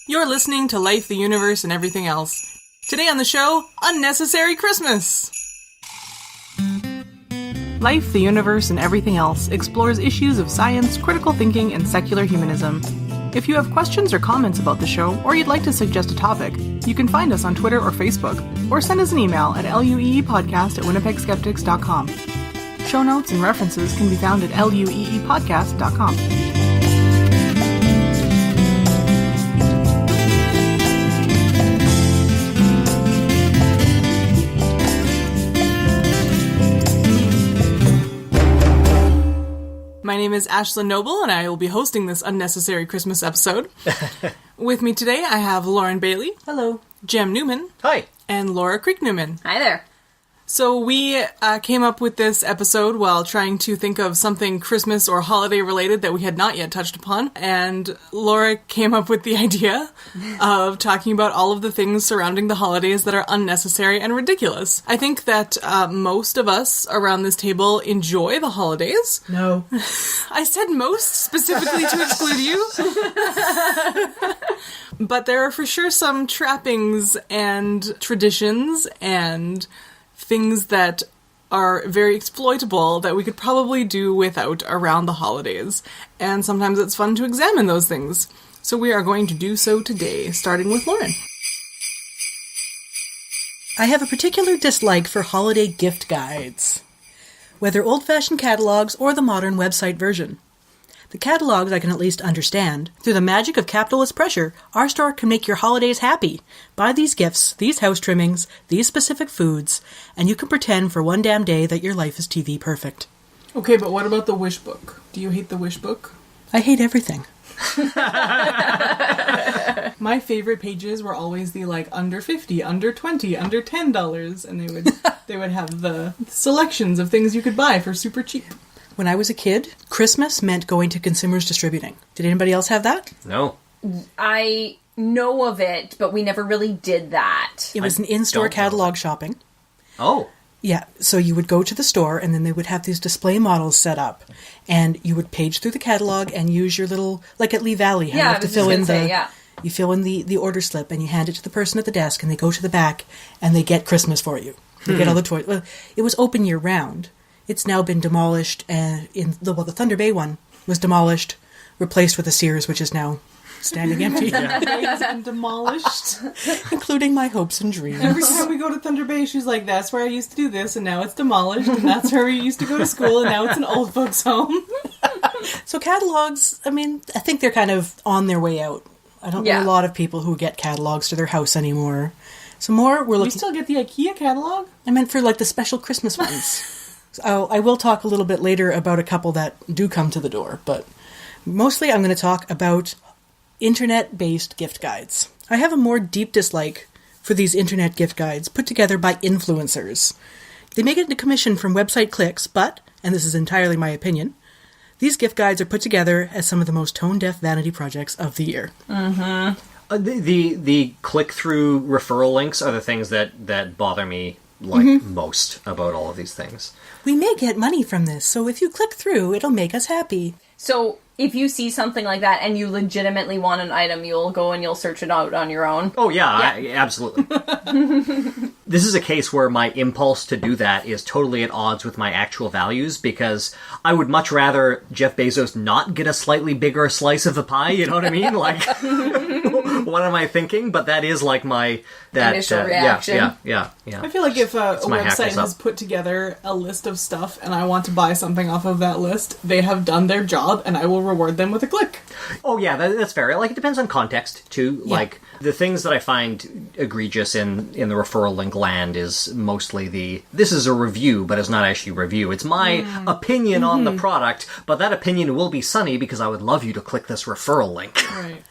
You're listening to Life, the Universe, and Everything Else. Today on the show, Unnecessary Christmas! Life, the Universe, and Everything Else explores issues of science, critical thinking, and secular humanism. If you have questions or comments about the show, or you'd like to suggest a topic, you can find us on Twitter or Facebook, or send us an email at lueepodcast@winnipegskeptics.com. Show notes and references can be found at lueepodcast.com. My name is Ashlyn Noble, and I will be hosting this Unnecessary Christmas episode. With me today, I have Lauren Bailey. Hello. Jem Newman. Hi. And Laura Creek-Newman. Hi there. So we came up with this episode while trying to think of something Christmas or holiday related that we had not yet touched upon. And Laura came up with the idea of talking about all of the things surrounding the holidays that are unnecessary and ridiculous. I think that most of us around this table enjoy the holidays. No. I said most specifically to exclude you. But there are for sure some trappings and traditions and things that are very exploitable that we could probably do without around the holidays. And sometimes it's fun to examine those things. So we are going to do so today, starting with Lauren. I have a particular dislike for holiday gift guides, whether old-fashioned catalogs or the modern website version. The catalogs I can at least understand. Through the magic of capitalist pressure, our store can make your holidays happy. Buy these gifts, these house trimmings, these specific foods, and you can pretend for one damn day that your life is TV perfect. Okay, but what about the wish book? Do you hate the wish book? I hate everything. My favorite pages were always the under 50, under 20, under $10, and they would have the selections of things you could buy for super cheap. When I was a kid, Christmas meant going to Consumers Distributing. Did anybody else have that? No. I know of it, but we never really did that. It was an in-store catalog shopping. Oh. Yeah, so you would go to the store, and then they would have these display models set up, and you would page through the catalog and use your little, like at Lee Valley, how you have to fill in you fill in the order slip, and you hand it to the person at the desk, and they go to the back, and they get Christmas for you. They get all the toys. Well, it was open year-round. It's now been demolished, and the Thunder Bay one was demolished, replaced with a Sears, which is now standing empty. It's been demolished. Including my hopes and dreams. Every time we go to Thunder Bay, she's like, that's where I used to do this, and now it's demolished, and that's where we used to go to school, and now it's an old folks' home. So catalogs, I think they're kind of on their way out. I don't know a lot of people who get catalogs to their house anymore. So we're looking... You still get the IKEA catalog? I meant for the special Christmas ones. I will talk a little bit later about a couple that do come to the door, but mostly I'm going to talk about internet-based gift guides. I have a more deep dislike for these internet gift guides put together by influencers. They make it into commission from website clicks, but, and this is entirely my opinion, these gift guides are put together as some of the most tone-deaf vanity projects of the year. Mm-hmm. The click-through referral links are the things that bother me most about all of these things. We may get money from this, so if you click through, it'll make us happy. So, if you see something like that and you legitimately want an item, you'll go and you'll search it out on your own? Oh, yeah. Absolutely. This is a case where my impulse to do that is totally at odds with my actual values, because I would much rather Jeff Bezos not get a slightly bigger slice of the pie, you know what I mean? What am I thinking? But that is my... initial reaction. Yeah. I feel like if a website has put together a list of stuff and I want to buy something off of that list, they have done their job and I will reward them with a click. Oh yeah, that's fair. It depends on context too. Yeah. The things that I find egregious in the referral link land is mostly this is a review, but it's not actually a review. It's my opinion on the product, but that opinion will be sunny because I would love you to click this referral link. Right.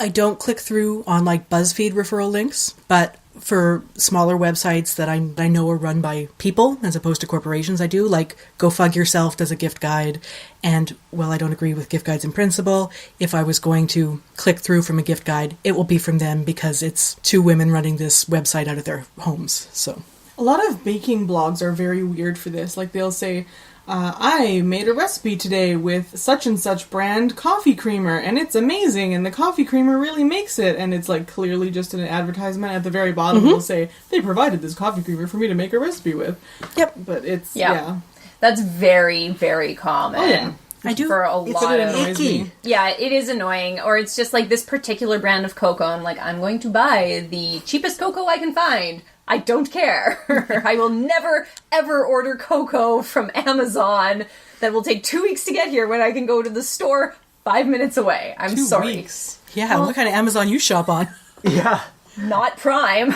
I don't click through on BuzzFeed referral links, but for smaller websites that I know are run by people as opposed to corporations, I do. Go Fug Yourself does a gift guide, and while I don't agree with gift guides in principle, if I was going to click through from a gift guide, it will be from them because it's two women running this website out of their homes. So a lot of baking blogs are very weird for this. They'll say, I made a recipe today with such and such brand coffee creamer, and it's amazing, and the coffee creamer really makes it. And it's like clearly just an advertisement. At the very bottom it'll say, they provided this coffee creamer for me to make a recipe with. Yep. But it's, Yeah. That's very, very common. Oh, yeah. I do. For a lot It of... annoys me. Yeah, it is annoying. Or it's just like this particular brand of cocoa. I'm like, I'm going to buy the cheapest cocoa I can find. I don't care. I will never, ever order cocoa from Amazon that will take 2 weeks to get here when I can go to the store 5 minutes away. I'm 2 sorry. weeks. Yeah, what kind of Amazon you shop on? Yeah. Not Prime.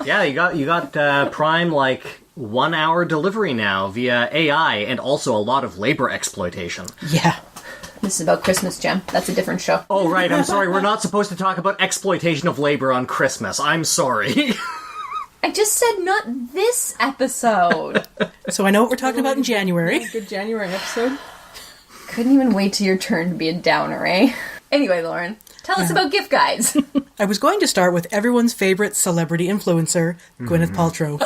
Yeah, you got Prime like 1 hour delivery now via AI and also a lot of labor exploitation. Yeah. This is about Christmas, Jem. That's a different show. Oh, right, I'm sorry. We're not supposed to talk about exploitation of labor on Christmas. I'm sorry. I just said not this episode. So I know what we're talking about in January. Good January episode. Couldn't even wait till your turn to be a downer, eh? Anyway, Lauren, tell us about gift guides. I was going to start with everyone's favorite celebrity influencer, Gwyneth Paltrow.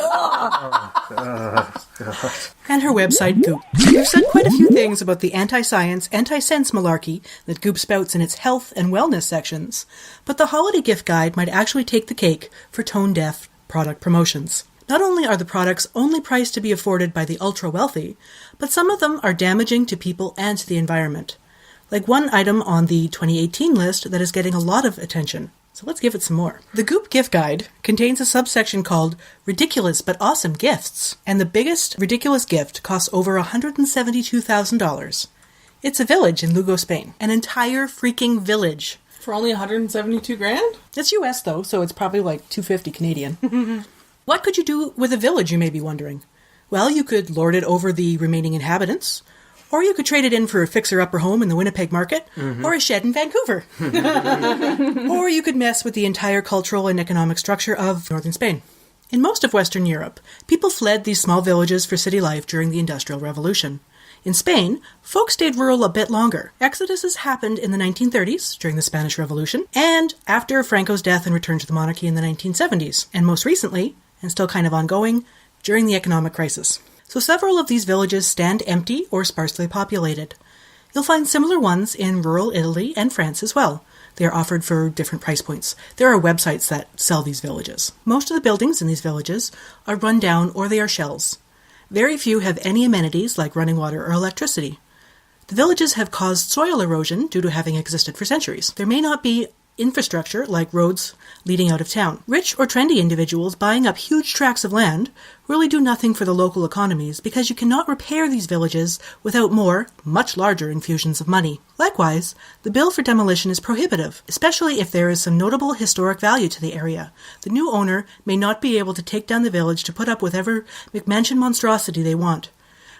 And her website, Goop. We've said quite a few things about the anti-science, anti-sense malarkey that Goop spouts in its health and wellness sections, but the holiday gift guide might actually take the cake for tone-deaf product promotions. Not only are the products only priced to be afforded by the ultra-wealthy, but some of them are damaging to people and to the environment. Like one item on the 2018 list that is getting a lot of attention. So let's give it some more. The Goop gift guide contains a subsection called Ridiculous but Awesome Gifts, and the biggest ridiculous gift costs over $172,000. It's a village in Lugo, Spain. An entire freaking village. For only 172 grand? It's US though, so it's probably like $250 Canadian. What could you do with a village, you may be wondering? Well, you could lord it over the remaining inhabitants, or you could trade it in for a fixer-upper home in the Winnipeg market, or a shed in Vancouver. Or you could mess with the entire cultural and economic structure of northern Spain. In most of Western Europe, people fled these small villages for city life during the Industrial Revolution. In Spain, folks stayed rural a bit longer. Exoduses happened in the 1930s, during the Spanish Revolution, and after Franco's death and return to the monarchy in the 1970s, and most recently, and still kind of ongoing, during the economic crisis. So several of these villages stand empty or sparsely populated. You'll find similar ones in rural Italy and France as well. They are offered for different price points. There are websites that sell these villages. Most of the buildings in these villages are run down or they are shells. Very few have any amenities like running water or electricity. The villages have caused soil erosion due to having existed for centuries. There may not be infrastructure like roads leading out of town. Rich or trendy individuals buying up huge tracts of land really do nothing for the local economies because you cannot repair these villages without more, much larger infusions of money. Likewise, the bill for demolition is prohibitive, especially if there is some notable historic value to the area. The new owner may not be able to take down the village to put up with whatever McMansion monstrosity they want.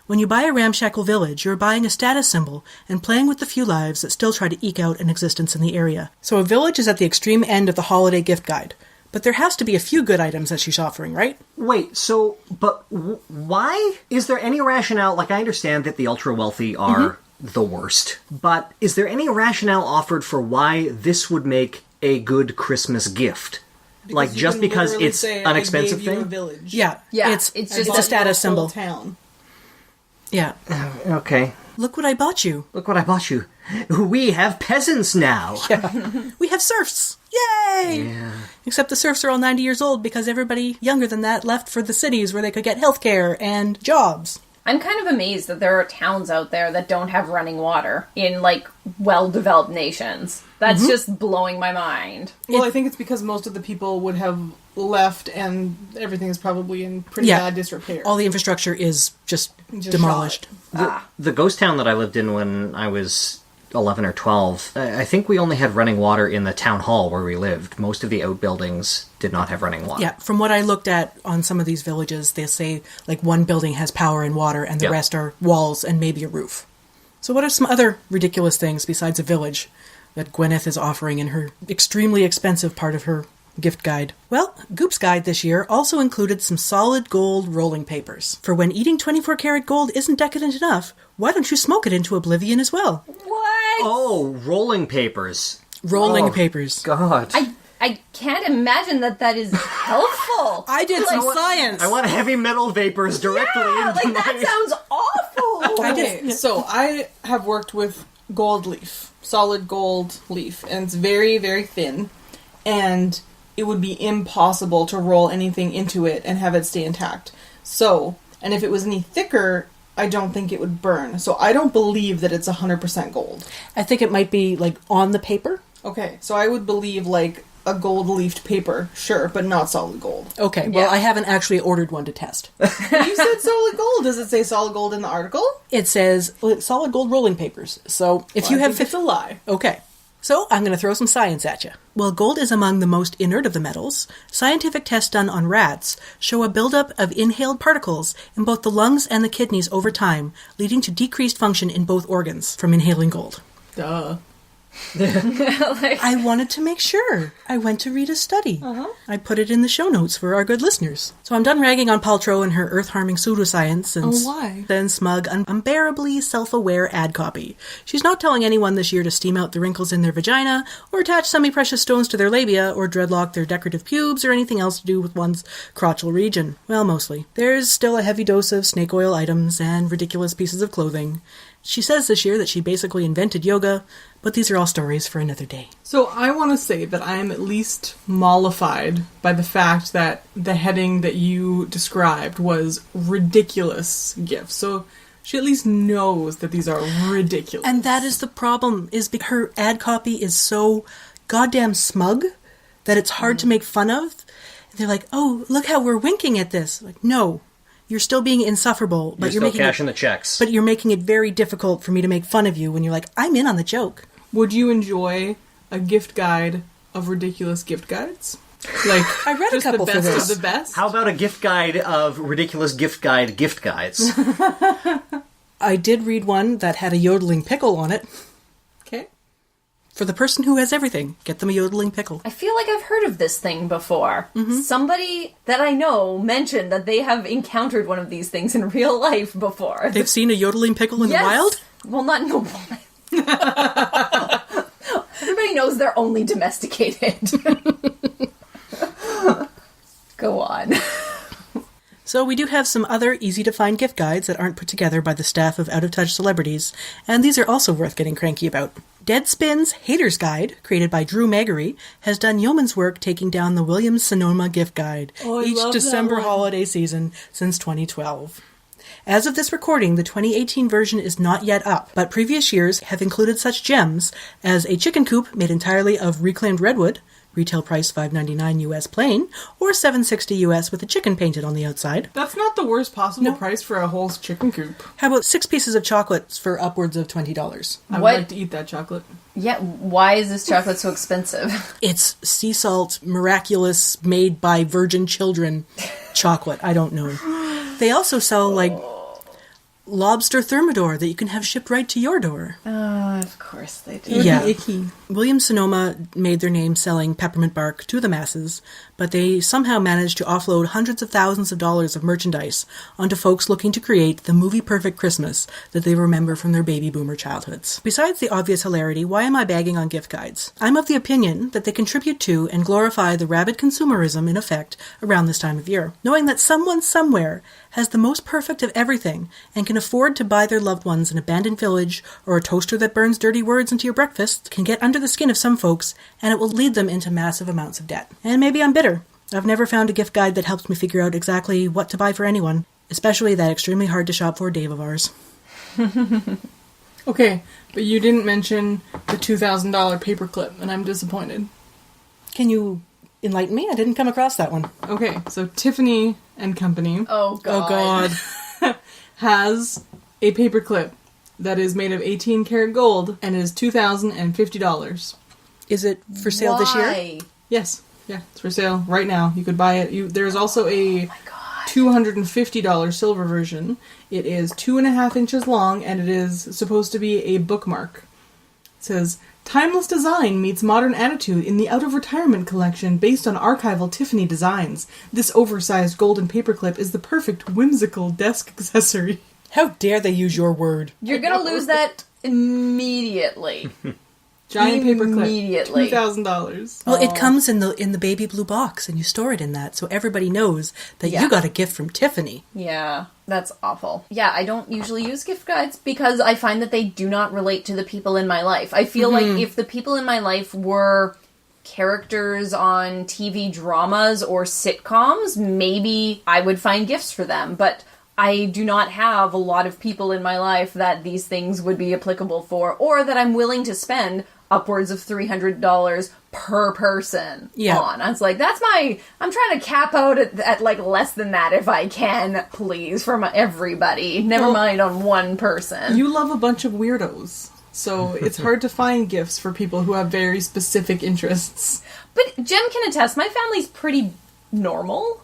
When you buy a ramshackle village, you're buying a status symbol and playing with the few lives that still try to eke out an existence in the area. So a village is at the extreme end of the holiday gift guide. But there has to be a few good items that she's offering, right? Wait, so, but why? Is there any rationale? Like, I understand that the ultra-wealthy are the worst, but is there any rationale offered for why this would make a good Christmas gift? Like, just because it's an expensive thing? Yeah, it's just a status symbol. Town. Yeah. Okay. Look what I bought you. Look what I bought you. We have peasants now. Yeah. We have serfs. Yay! Yeah. Except the serfs are all 90 years old because everybody younger than that left for the cities where they could get healthcare and jobs. I'm kind of amazed that there are towns out there that don't have running water in, like, well-developed nations. That's just blowing my mind. Well, I think it's because most of the people would have left and everything is probably in pretty bad disrepair. All the infrastructure is just demolished. The ghost town that I lived in when I was 11 or 12, I think we only had running water in the town hall where we lived. Most of the outbuildings did not have running water. Yeah, from what I looked at on some of these villages, they say like one building has power and water and the rest are walls and maybe a roof. So what are some other ridiculous things besides a village that Gwyneth is offering in her extremely expensive part of her gift guide? Well, Goop's guide this year also included some solid gold rolling papers. For when eating 24-karat gold isn't decadent enough, why don't you smoke it into oblivion as well? What? Oh, rolling papers. Rolling papers. God. I can't imagine that is helpful. I did some science. I want heavy metal vapors directly into like, my... that sounds awful. Okay, so I have worked with gold leaf, solid gold leaf, and it's very, very thin, and it would be impossible to roll anything into it and have it stay intact. So, and if it was any thicker, I don't think it would burn. So I don't believe that it's 100% gold. I think it might be, like, on the paper. Okay, so I would believe, like, a gold-leafed paper, sure, but not solid gold. Okay, well, I haven't actually ordered one to test. You said solid gold. Does it say solid gold in the article? It says solid gold rolling papers. So if you I have... think it's a lie. Okay. So I'm going to throw some science at you. While gold is among the most inert of the metals, scientific tests done on rats show a buildup of inhaled particles in both the lungs and the kidneys over time, leading to decreased function in both organs from inhaling gold. Duh. I wanted to make sure. I went to read a study. I put it in the show notes for our good listeners. So I'm done ragging on Paltrow and her earth-harming pseudoscience and why? then smug, unbearably self-aware ad copy. She's not telling anyone this year to steam out the wrinkles in their vagina, or attach semi-precious stones to their labia, or dreadlock their decorative pubes, or anything else to do with one's crotchal region. Well, mostly. There's still a heavy dose of snake oil items and ridiculous pieces of clothing. She says this year that she basically invented yoga, but these are all stories for another day. So I want to say that I am at least mollified by the fact that the heading that you described was ridiculous gifts. So she at least knows that these are ridiculous. And that is the problem, is because her ad copy is so goddamn smug that it's hard to make fun of. They're like, oh, look how we're winking at this. Like, no. You're still being insufferable, but You're you're still making cashing the checks. But you're making it very difficult for me to make fun of you when you're like, I'm in on the joke. Would you enjoy a gift guide of ridiculous gift guides? Like, I read a just couple the for best this. of the best? How about a gift guide of ridiculous gift guides? I did read one that had a yodeling pickle on it. Okay. For the person who has everything, get them a yodeling pickle. I feel like I've heard of this thing before. Somebody that I know mentioned that they have encountered one of these things in real life before. They've seen a yodeling pickle in the wild? Well, not in the wild. Everybody knows they're only domesticated. Go on. So we do have some other easy-to-find gift guides that aren't put together by the staff of out-of-touch celebrities, and these are also worth getting cranky about. Deadspin's Hater's Guide, created by Drew Magary, has done yeoman's work taking down the Williams-Sonoma gift guide each December holiday season since 2012. As of this recording, the 2018 version is not yet up, but previous years have included such gems as a chicken coop made entirely of reclaimed redwood, retail price $5.99 US plain, or $7.60 US with a chicken painted on the outside. That's not the worst possible price for a whole chicken coop. How about 6 pieces of chocolates for upwards of $20? I would What? like to eat that chocolate. Yeah, why is this chocolate so expensive? It's sea salt, miraculous, made by virgin children chocolate. I don't know. They also sell, like, lobster thermidor that you can have shipped right to your door. Of course they do. Yeah. Icky. Williams-Sonoma made their name selling peppermint bark to the masses, but they somehow managed to offload hundreds of thousands of dollars of merchandise onto folks looking to create the movie-perfect Christmas that they remember from their baby boomer childhoods. Besides the obvious hilarity, why am I bagging on gift guides? I'm of the opinion that they contribute to and glorify the rabid consumerism in effect around this time of year. Knowing that someone somewhere has the most perfect of everything and can afford to buy their loved ones an abandoned village or a toaster that burns dirty words into your breakfast can get under the skin of some folks, and it will lead them into massive amounts of debt. And maybe I'm bitter. I've never found a gift guide that helps me figure out exactly what to buy for anyone, especially that extremely hard to shop for Dave of ours. Okay, but you didn't mention the $2,000 paperclip, and I'm disappointed. Can you enlighten me? I didn't come across that one. Okay, so Tiffany and Company Oh, God. Oh, God. has a paperclip that is made of 18 karat gold and is $2,050. Is it for sale this year? Why? Yes, yeah, it's for sale right now. You could buy it. There's also a $250 silver version. It is 2.5 inches long, and it is supposed to be a bookmark. It says, timeless design meets modern attitude in the out-of-retirement collection based on archival Tiffany designs. This oversized golden paperclip is the perfect whimsical desk accessory. How dare they use your word? You're gonna lose that immediately. Giant paperclip. Immediately. $2,000. Well, it comes in the baby blue box, and you store it in that, so everybody knows that Yeah. you got a gift from Tiffany. Yeah, that's awful. Yeah, I don't usually use gift guides because I find that they do not relate to the people in my life. I feel like if the people in my life were characters on TV dramas or sitcoms, maybe I would find gifts for them, but I do not have a lot of people in my life that these things would be applicable for, or that I'm willing to spend upwards of $300 per person on. I was like, I'm trying to cap out at like less than that if I can, please, for everybody. Never mind on one person. You love a bunch of weirdos. So it's hard to find gifts for people who have very specific interests. But Jem can attest, my family's pretty normal.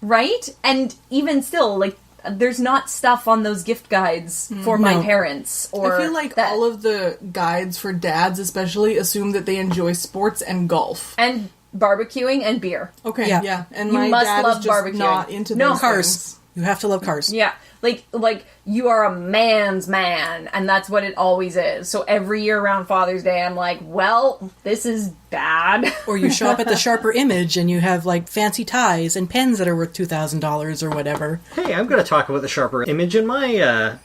Right? And even still, like, there's not stuff on those gift guides for my parents. Or I feel like all of the guides for dads especially assume that they enjoy sports and golf. And barbecuing and beer. Okay, Yeah. yeah. And You my must dad love is just barbecuing. not into No. those Cars. things. You have to love cars. Yeah. Like, you are a man's man, and that's what it always is. So every year around Father's Day, I'm like, well, this is bad. Or you shop at the Sharper Image, and you have, like, fancy ties and pens that are worth $2,000 or whatever. Hey, I'm going to talk about the Sharper Image in my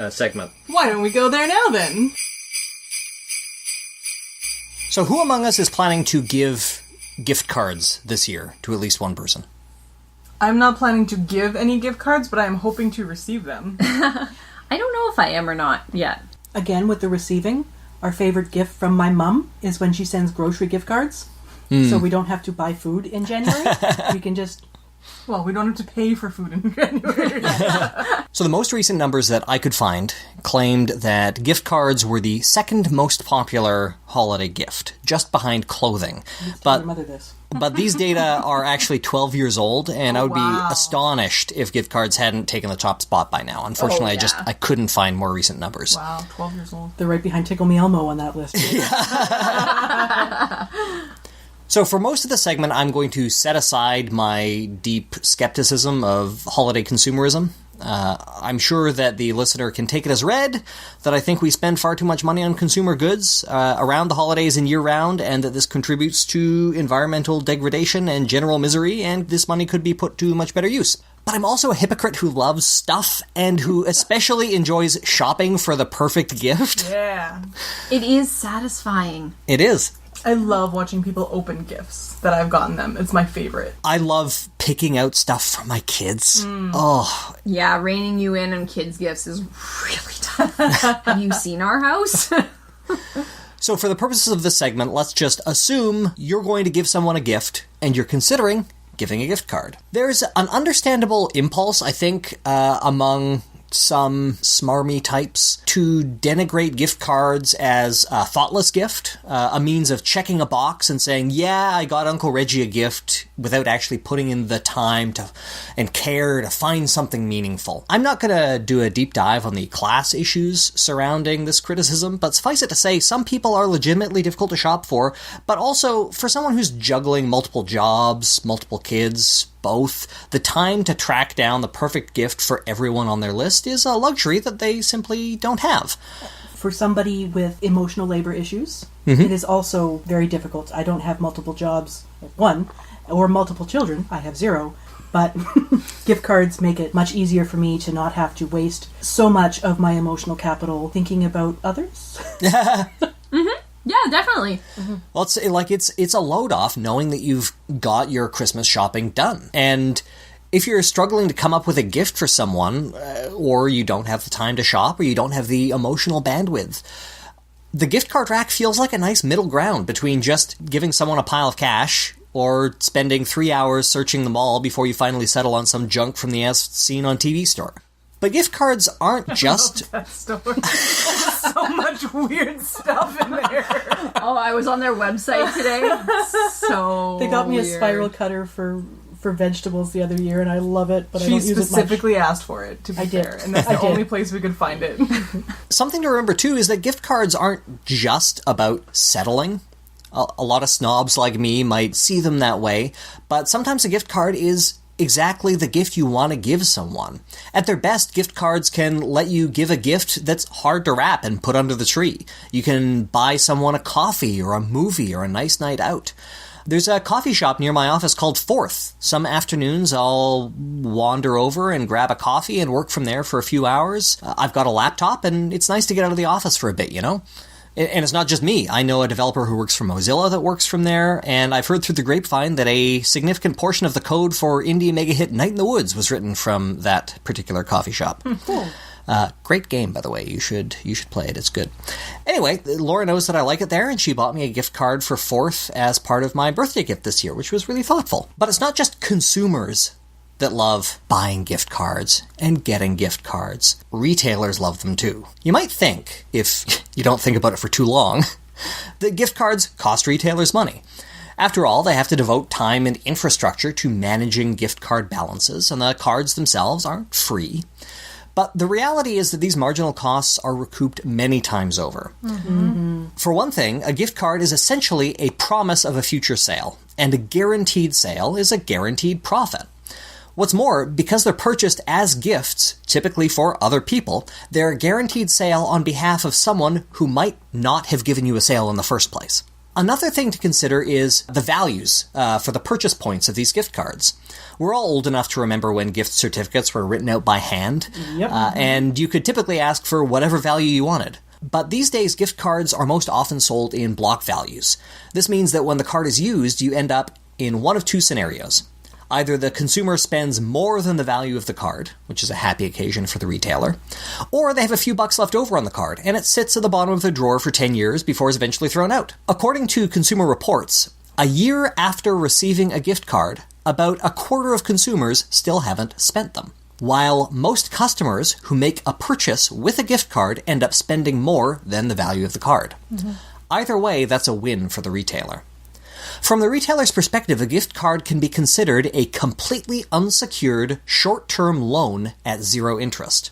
segment. Why don't we go there now then? So who among us is planning to give gift cards this year to at least one person? I'm not planning to give any gift cards, but I'm hoping to receive them. I don't know if I am or not yet. Again, with the receiving, our favorite gift from my mum is when she sends grocery gift cards. So we don't have to buy food in January. We can just... Well, we don't have to pay for food in January. So the most recent numbers that I could find claimed that gift cards were the second most popular holiday gift, just behind clothing. Tell your mother this. But these data are actually 12 years old, and I would be astonished if gift cards hadn't taken the top spot by now. Unfortunately, I couldn't find more recent numbers. Wow, 12 years old. They're right behind Tickle Me Elmo on that list. So for most of the segment, I'm going to set aside my deep skepticism of holiday consumerism. I'm sure that the listener can take it as read that I think we spend far too much money on consumer goods around the holidays and year-round, and that this contributes to environmental degradation and general misery, and this money could be put to much better use. But I'm also a hypocrite who loves stuff and who especially enjoys shopping for the perfect gift. Yeah. It is satisfying. It is. I love watching people open gifts that I've gotten them. It's my favorite. I love picking out stuff for my kids. Oh, Yeah, reining you in on kids' gifts is really tough. Have you seen our house? So for the purposes of this segment, let's just assume you're going to give someone a gift and you're considering giving a gift card. There's an understandable impulse, I think, among some smarmy types to denigrate gift cards as a thoughtless gift, a means of checking a box and saying, yeah, I got Uncle Reggie a gift, without actually putting in the time and care to find something meaningful. I'm not going to do a deep dive on the class issues surrounding this criticism, but suffice it to say, some people are legitimately difficult to shop for, but also for someone who's juggling multiple jobs, multiple kids, both, the time to track down the perfect gift for everyone on their list is a luxury that they simply don't have. For somebody with emotional labor issues, it is also very difficult. I don't have multiple jobs, one, or multiple children. I have 0. But gift cards make it much easier for me to not have to waste so much of my emotional capital thinking about others. Yeah, definitely. Well, it's a load off knowing that you've got your Christmas shopping done. And if you're struggling to come up with a gift for someone, or you don't have the time to shop, or you don't have the emotional bandwidth, the gift card rack feels like a nice middle ground between just giving someone a pile of cash or spending 3 hours searching the mall before you finally settle on some junk from the as seen on TV store. But gift cards aren't just... That store. There's so much weird stuff in there. Oh, I was on their website today. So They got me a weird. spiral cutter for vegetables the other year, and I love it, but I She don't use it much. specifically asked for it, to be I did. fair. And that's I the did. only place we could find it. Something to remember, too, is that gift cards aren't just about settling. A lot of snobs like me might see them that way, but sometimes a gift card is exactly the gift you want to give someone. At their best, gift cards can let you give a gift that's hard to wrap and put under the tree. You can buy someone a coffee or a movie or a nice night out. There's a coffee shop near my office called Fourth. Some afternoons I'll wander over and grab a coffee and work from there for a few hours. I've got a laptop, and it's nice to get out of the office for a bit, you know? And it's not just me. I know a developer who works for Mozilla that works from there, and I've heard through the grapevine that a significant portion of the code for indie mega hit Night in the Woods was written from that particular coffee shop. Cool. Great game, by the way. You should play it. It's good. Anyway, Laura knows that I like it there, and she bought me a gift card for Fourth as part of my birthday gift this year, which was really thoughtful. But it's not just consumers that love buying gift cards and getting gift cards. Retailers love them too. You might think, if you don't think about it for too long, that gift cards cost retailers money. After all, they have to devote time and infrastructure to managing gift card balances, and the cards themselves aren't free. But the reality is that these marginal costs are recouped many times over. Mm-hmm. For one thing, a gift card is essentially a promise of a future sale, and a guaranteed sale is a guaranteed profit. What's more, because they're purchased as gifts, typically for other people, they're a guaranteed sale on behalf of someone who might not have given you a sale in the first place. Another thing to consider is the values for the purchase points of these gift cards. We're all old enough to remember when gift certificates were written out by hand, and you could typically ask for whatever value you wanted. But these days, gift cards are most often sold in block values. This means that when the card is used, you end up in one of two scenarios. Either the consumer spends more than the value of the card, which is a happy occasion for the retailer, or they have a few bucks left over on the card, and it sits at the bottom of their drawer for 10 years before it's eventually thrown out. According to Consumer Reports, a year after receiving a gift card, about a quarter of consumers still haven't spent them, while most customers who make a purchase with a gift card end up spending more than the value of the card. Mm-hmm. Either way, that's a win for the retailer. From the retailer's perspective, a gift card can be considered a completely unsecured, short-term loan at zero interest.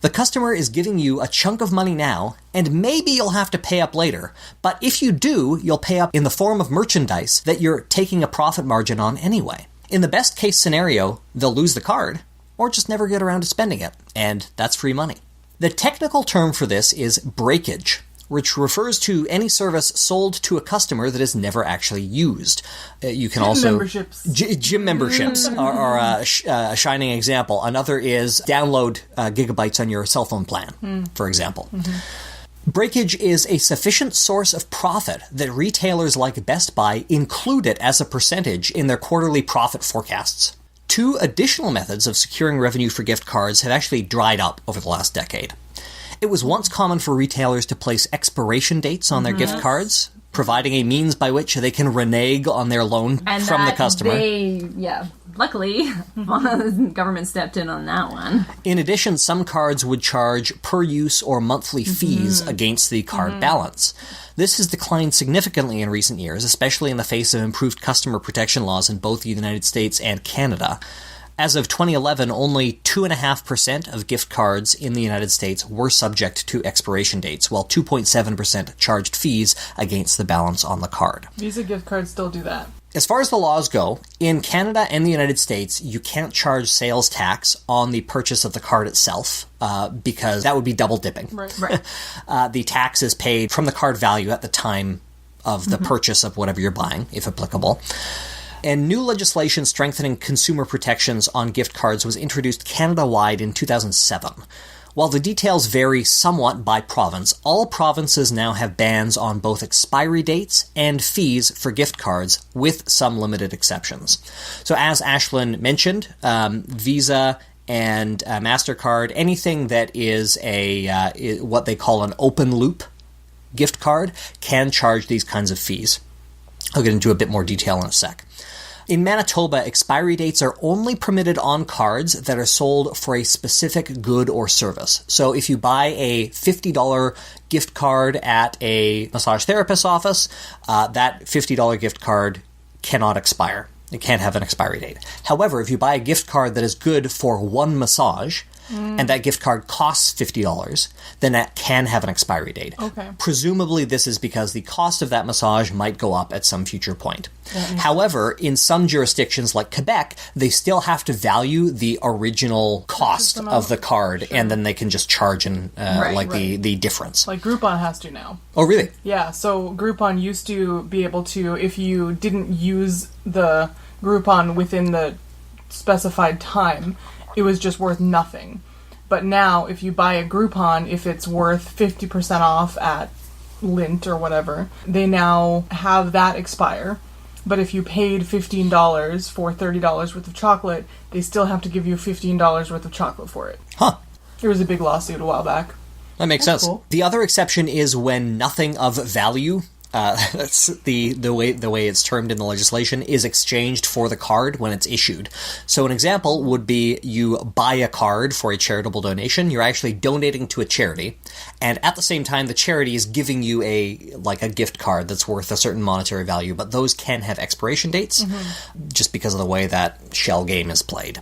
The customer is giving you a chunk of money now, and maybe you'll have to pay up later, but if you do, you'll pay up in the form of merchandise that you're taking a profit margin on anyway. In the best-case scenario, they'll lose the card, or just never get around to spending it, and that's free money. The technical term for this is breakage, which refers to any service sold to a customer that is never actually used. You can gym memberships are a shining example. Another is download gigabytes on your cell phone plan, for example. Mm-hmm. Breakage is a sufficient source of profit that retailers like Best Buy include it as a percentage in their quarterly profit forecasts. Two additional methods of securing revenue for gift cards have actually dried up over the last decade. It was once common for retailers to place expiration dates on their gift cards, providing a means by which they can renege on their loan from the customer. Luckily, the government stepped in on that one. In addition, some cards would charge per-use or monthly fees against the card balance. This has declined significantly in recent years, especially in the face of improved customer protection laws in both the United States and Canada. As of 2011, only 2.5% of gift cards in the United States were subject to expiration dates, while 2.7% charged fees against the balance on the card. Visa gift cards still do that. As far as the laws go, in Canada and the United States, you can't charge sales tax on the purchase of the card itself, because that would be double dipping. Right. The tax is paid from the card value at the time of the purchase of whatever you're buying, if applicable. And new legislation strengthening consumer protections on gift cards was introduced Canada-wide in 2007. While the details vary somewhat by province, all provinces now have bans on both expiry dates and fees for gift cards, with some limited exceptions. So as Ashlyn mentioned, Visa and MasterCard, anything that is what they call an open loop gift card, can charge these kinds of fees. I'll get into a bit more detail in a sec. In Manitoba, expiry dates are only permitted on cards that are sold for a specific good or service. So if you buy a $50 gift card at a massage therapist's office, that $50 gift card cannot expire. It can't have an expiry date. However, if you buy a gift card that is good for one massage, and that gift card costs $50, then that can have an expiry date. Okay. Presumably this is because the cost of that massage might go up at some future point. However, in some jurisdictions like Quebec, they still have to value the original cost of the card, and then they can just charge the difference. Like Groupon has to now. Oh, really? Yeah, so Groupon used to be able to, if you didn't use the Groupon within the specified time, it was just worth nothing. But now, if you buy a Groupon, if it's worth 50% off at Lint or whatever, they now have that expire. But if you paid $15 for $30 worth of chocolate, they still have to give you $15 worth of chocolate for it. Huh. There was a big lawsuit a while back. That makes sense. Cool. The other exception is when nothing of value, that's the way it's termed in the legislation, is exchanged for the card when it's issued. So an example would be you buy a card for a charitable donation. You're actually donating to a charity, and at the same time, the charity is giving you a gift card that's worth a certain monetary value. But those can have expiration dates, just because of the way that shell game is played.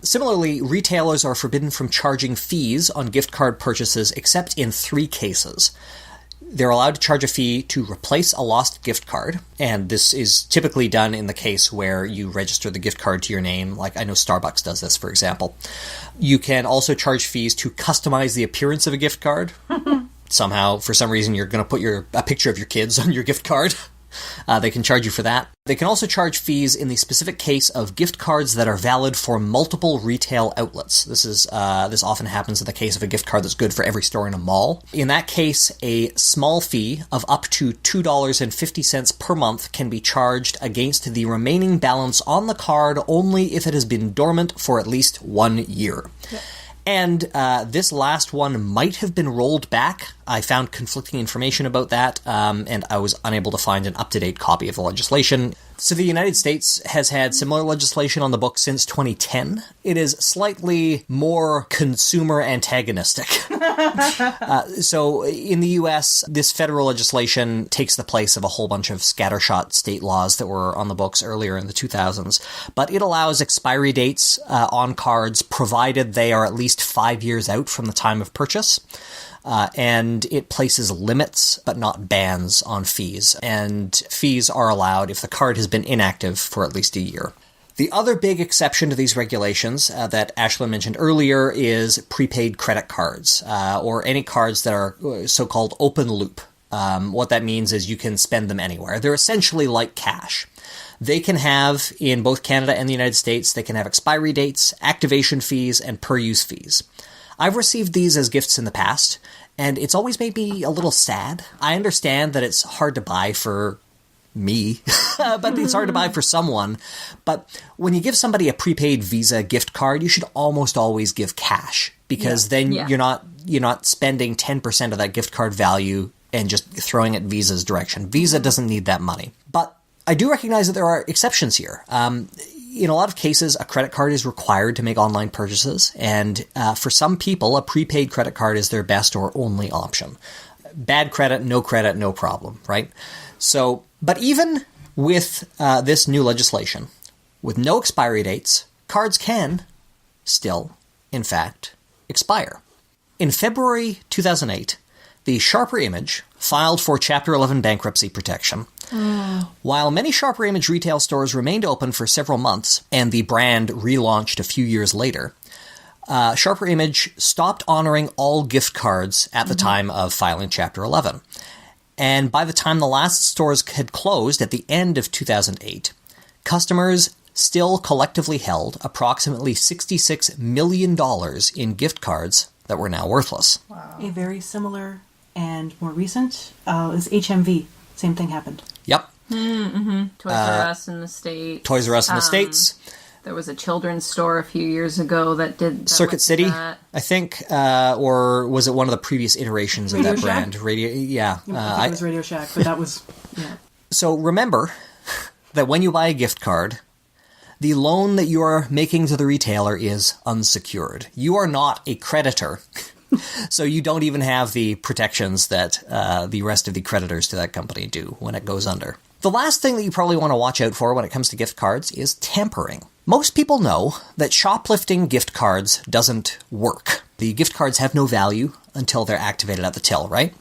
Similarly, retailers are forbidden from charging fees on gift card purchases except in 3 cases. They're allowed to charge a fee to replace a lost gift card, and this is typically done in the case where you register the gift card to your name, like I know Starbucks does this, for example. You can also charge fees to customize the appearance of a gift card. Somehow, for some reason, you're going to put a picture of your kids on your gift card. They can charge you for that. They can also charge fees in the specific case of gift cards that are valid for multiple retail outlets. This often happens in the case of a gift card that's good for every store in a mall. In that case, a small fee of up to $2.50 per month can be charged against the remaining balance on the card only if it has been dormant for at least 1 year. Yep. And this last one might have been rolled back. I found conflicting information about that, and I was unable to find an up-to-date copy of the legislation. So the United States has had similar legislation on the books since 2010. It is slightly more consumer antagonistic. So in the US, this federal legislation takes the place of a whole bunch of scattershot state laws that were on the books earlier in the 2000s. But it allows expiry dates on cards provided they are at least 5 years out from the time of purchase. And it places limits, but not bans, on fees. And fees are allowed if the card has been inactive for at least a year. The other big exception to these regulations that Ashlyn mentioned earlier is prepaid credit cards, or any cards that are so-called open loop. What that means is you can spend them anywhere. They're essentially like cash. They can have, in both Canada and the United States, they can have expiry dates, activation fees, and per-use fees. I've received these as gifts in the past, and it's always made me a little sad. I understand that it's hard to buy for me, but it's hard to buy for someone. But when you give somebody a prepaid Visa gift card, you should almost always give cash, because then you're not spending 10% of that gift card value and just throwing it Visa's direction. Visa doesn't need that money. But I do recognize that there are exceptions here. In a lot of cases, a credit card is required to make online purchases, and for some people, a prepaid credit card is their best or only option. Bad credit, no problem, right? So, but even with this new legislation, with no expiry dates, cards can still, in fact, expire. In February 2008, the Sharper Image filed for Chapter 11 bankruptcy protection. While many Sharper Image retail stores remained open for several months, and the brand relaunched a few years later, Sharper Image stopped honoring all gift cards at the time of filing Chapter 11. And by the time the last stores had closed at the end of 2008, customers still collectively held approximately $66 million in gift cards that were now worthless. Wow. A very similar and more recent is HMV. Same thing happened. Yep. Toys R Us in the States. Toys R Us in the States. There was a children's store a few years ago that did... Circuit City, I think, or was it one of the previous iterations of that brand? Radio, yeah. I think it was Radio Shack, but that was... Yeah. So remember that when you buy a gift card, the loan that you are making to the retailer is unsecured. You are not a creditor. So you don't even have the protections that the rest of the creditors to that company do when it goes under. The last thing that you probably want to watch out for when it comes to gift cards is tampering. Most people know that shoplifting gift cards doesn't work. The gift cards have no value until they're activated at the till, right?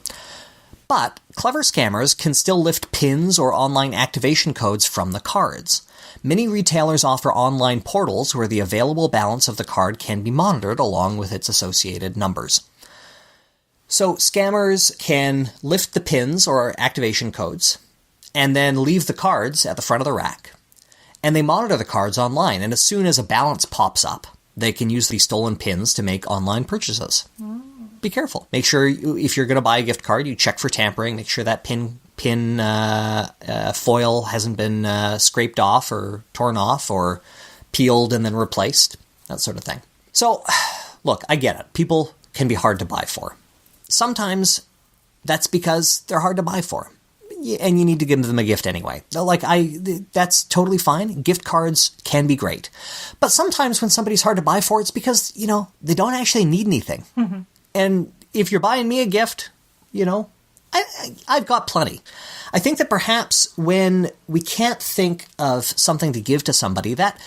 But clever scammers can still lift pins or online activation codes from the cards. Many retailers offer online portals where the available balance of the card can be monitored along with its associated numbers. So scammers can lift the pins or activation codes and then leave the cards at the front of the rack. And they monitor the cards online, and as soon as a balance pops up, they can use the stolen pins to make online purchases. Be careful. Make sure if you're going to buy a gift card, you check for tampering. Make sure that pin foil hasn't been scraped off or torn off or peeled and then replaced. That sort of thing. So, look, I get it. People can be hard to buy for. Sometimes that's because they're hard to buy for. And you need to give them a gift anyway. That's totally fine. Gift cards can be great. But sometimes when somebody's hard to buy for, it's because, they don't actually need anything. Mm-hmm. And if you're buying me a gift, I've got plenty. I think that perhaps when we can't think of something to give to somebody, that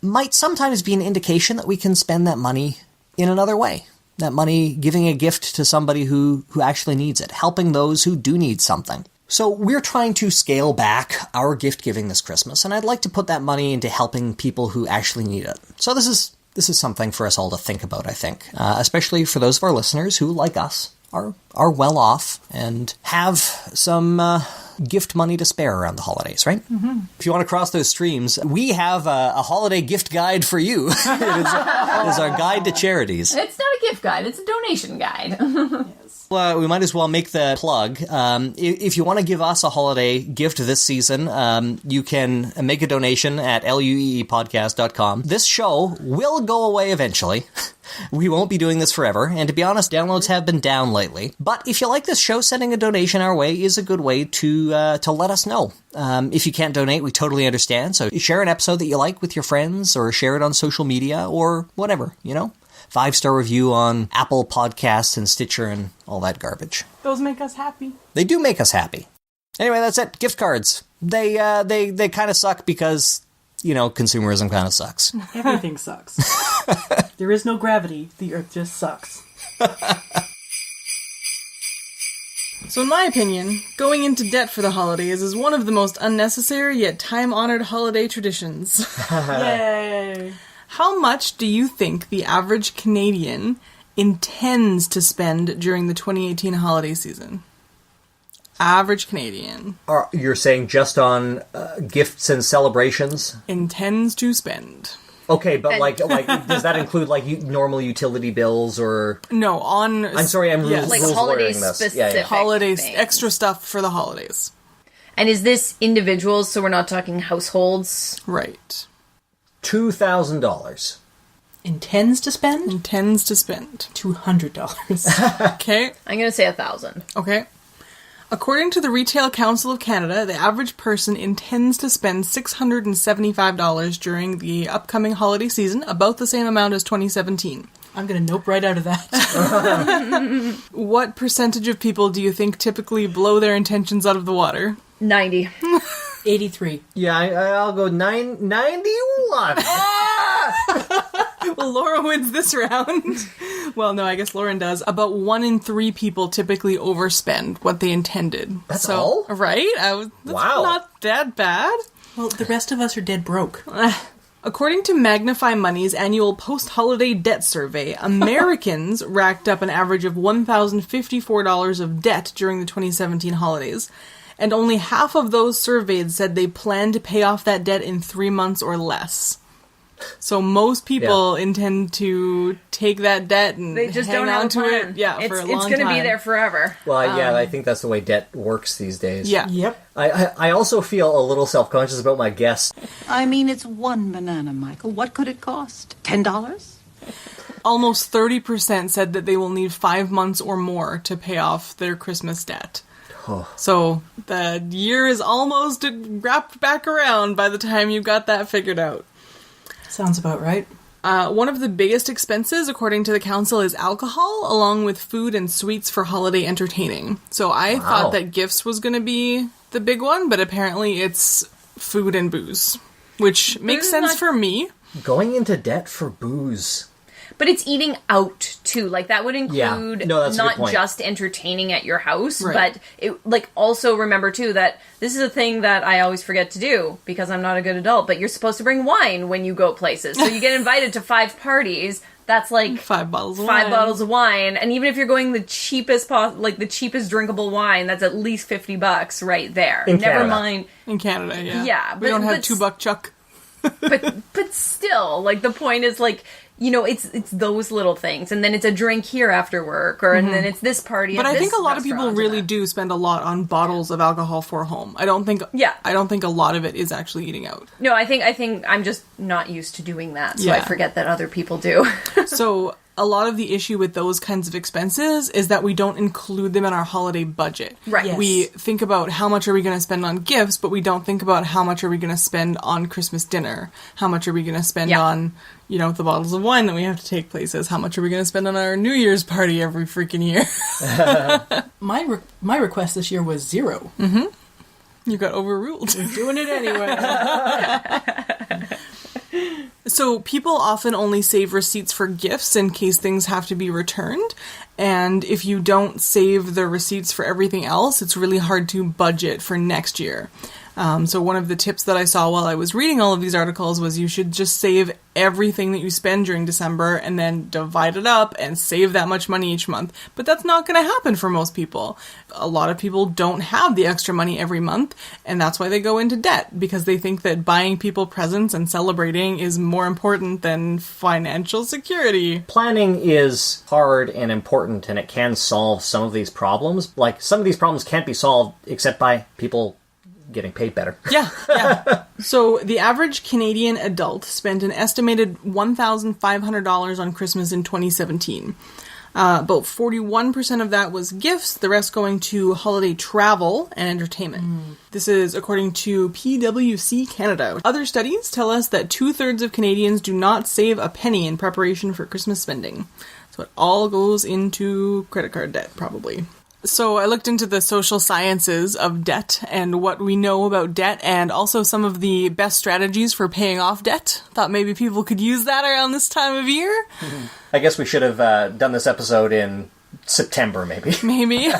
might sometimes be an indication that we can spend that money in another way. That money giving a gift to somebody who actually needs it, helping those who do need something. So we're trying to scale back our gift giving this Christmas, and I'd like to put that money into helping people who actually need it. So this is something for us all to think about, I think, especially for those of our listeners who, like us, are well off and have some gift money to spare around the holidays, right? Mm-hmm. If you want to cross those streams, we have a holiday gift guide for you. It is our guide to charities. It's not a gift guide, it's a donation guide. Yes. We might as well make the plug. If you want to give us a holiday gift this season, you can make a donation at lueepodcast.com. This show will go away eventually. We won't be doing this forever, and to be honest, downloads have been down lately. But if you like this show, sending a donation our way is a good way to let us know. If you can't donate, we totally understand. So share an episode that you like with your friends, or share it on social media, or whatever, 5-star review on Apple Podcasts and Stitcher and all that garbage. Those make us happy. They do make us happy. Anyway, that's it. Gift cards. They kind of suck because, consumerism kind of sucks. Everything sucks. There is no gravity. The earth just sucks. So in my opinion, going into debt for the holidays is one of the most unnecessary yet time-honored holiday traditions. Yay! How much do you think the average Canadian intends to spend during the 2018 holiday season? Average Canadian. You're saying just on gifts and celebrations? Intends to spend. Okay, but like, does that include normal utility bills or? No, on. I'm sorry, I'm yes. Like rules holiday lawyering this. specific holidays, things. extra stuff for the holidays. And is this individuals? So we're not talking households, Right. $2,000. Intends to spend? Intends to spend. $200. Okay. I'm going to say 1,000. Okay. According to the Retail Council of Canada, the average person intends to spend $675 during the upcoming holiday season, about the same amount as 2017. I'm going to nope right out of that. What percentage of people do you think typically blow their intentions out of the water? 90. 83. Yeah, I'll go 91. Well, Laura wins this round. Well, no, I guess Lauren does. About 1 in 3 people typically overspend what they intended. That's all? Right? That's Wow. not that bad. Well, the rest of us are dead broke. According to Magnify Money's annual post-holiday debt survey, Americans racked up an average of $1,054 of debt during the 2017 holidays, and only half of those surveyed said they plan to pay off that debt in 3 months or less. So most people intend to take that debt and They just hang don't have on a to plan. it. Yeah, for a long time. It's going to be there forever. Well, yeah, I think that's the way debt works these days. Yeah. Yep. I also feel a little self-conscious about my guess. I mean, it's one banana, Michael. What could it cost? $10? Almost 30% said that they will need 5 months or more to pay off their Christmas debt. So the year is almost wrapped back around by the time you got that figured out. Sounds about right. One of the biggest expenses, according to the council, is alcohol, along with food and sweets for holiday entertaining. So I thought that gifts was going to be the big one, but apparently it's food and booze. which makes Booze is sense not- for me. Going into debt for booze. But it's eating out too. Like that would include Yeah. No, that's a good not point. just entertaining at your house, Right. but it like also remember too that this is a thing that I always forget to do because I'm not a good adult. But you're supposed to bring wine when you go places, so you get invited to 5 parties. That's like 5 bottles of 5 wine. bottles of wine, and even if you're going the cheapest, the cheapest drinkable wine, that's at least $50 right there. In Never Canada. mind. In Canada, yeah. Yeah, We don't have but $2 Chuck. but still, like the point is like, you know, it's those little things, and then it's a drink here after work, or and then it's this party. But at I this think a lot of people restaurant, really and do spend a lot on bottles of alcohol for home. I don't think a lot of it is actually eating out. No, I think I'm just not used to doing that, so Yeah. I forget that other people do. So a lot of the issue with those kinds of expenses is that we don't include them in our holiday budget. Right. Yes. We think about how much are we going to spend on gifts, but we don't think about how much are we going to spend on Christmas dinner. How much are we going to spend Yeah. on, you know, the bottles of wine that we have to take places. How much are we going to spend on our New Year's party every freaking year? My request this year was 0. You got overruled. Doing it anyway. So people often only save receipts for gifts in case things have to be returned. And if you don't save the receipts for everything else, it's really hard to budget for next year. So one of the tips that I saw while I was reading all of these articles was you should just save everything that you spend during December and then divide it up and save that much money each month. But that's not going to happen for most people. A lot of people don't have the extra money every month, and that's why they go into debt, because they think that buying people presents and celebrating is more important than financial security. Planning is hard and important, and it can solve some of these problems. Like, some of these problems can't be solved except by people getting paid better. Yeah. So the average Canadian adult spent an estimated $1,500 on Christmas in 2017. About 41% of that was gifts, the rest going to holiday travel and entertainment. This is according to PwC Canada. Other studies tell us that 2/3 of Canadians do not save a penny in preparation for Christmas spending. So it all goes into credit card debt, probably. So I looked into the social sciences of debt and what we know about debt, and also some of the best strategies for paying off debt. Thought maybe people could use that around this time of year. I guess we should have done this episode in September, maybe. Maybe.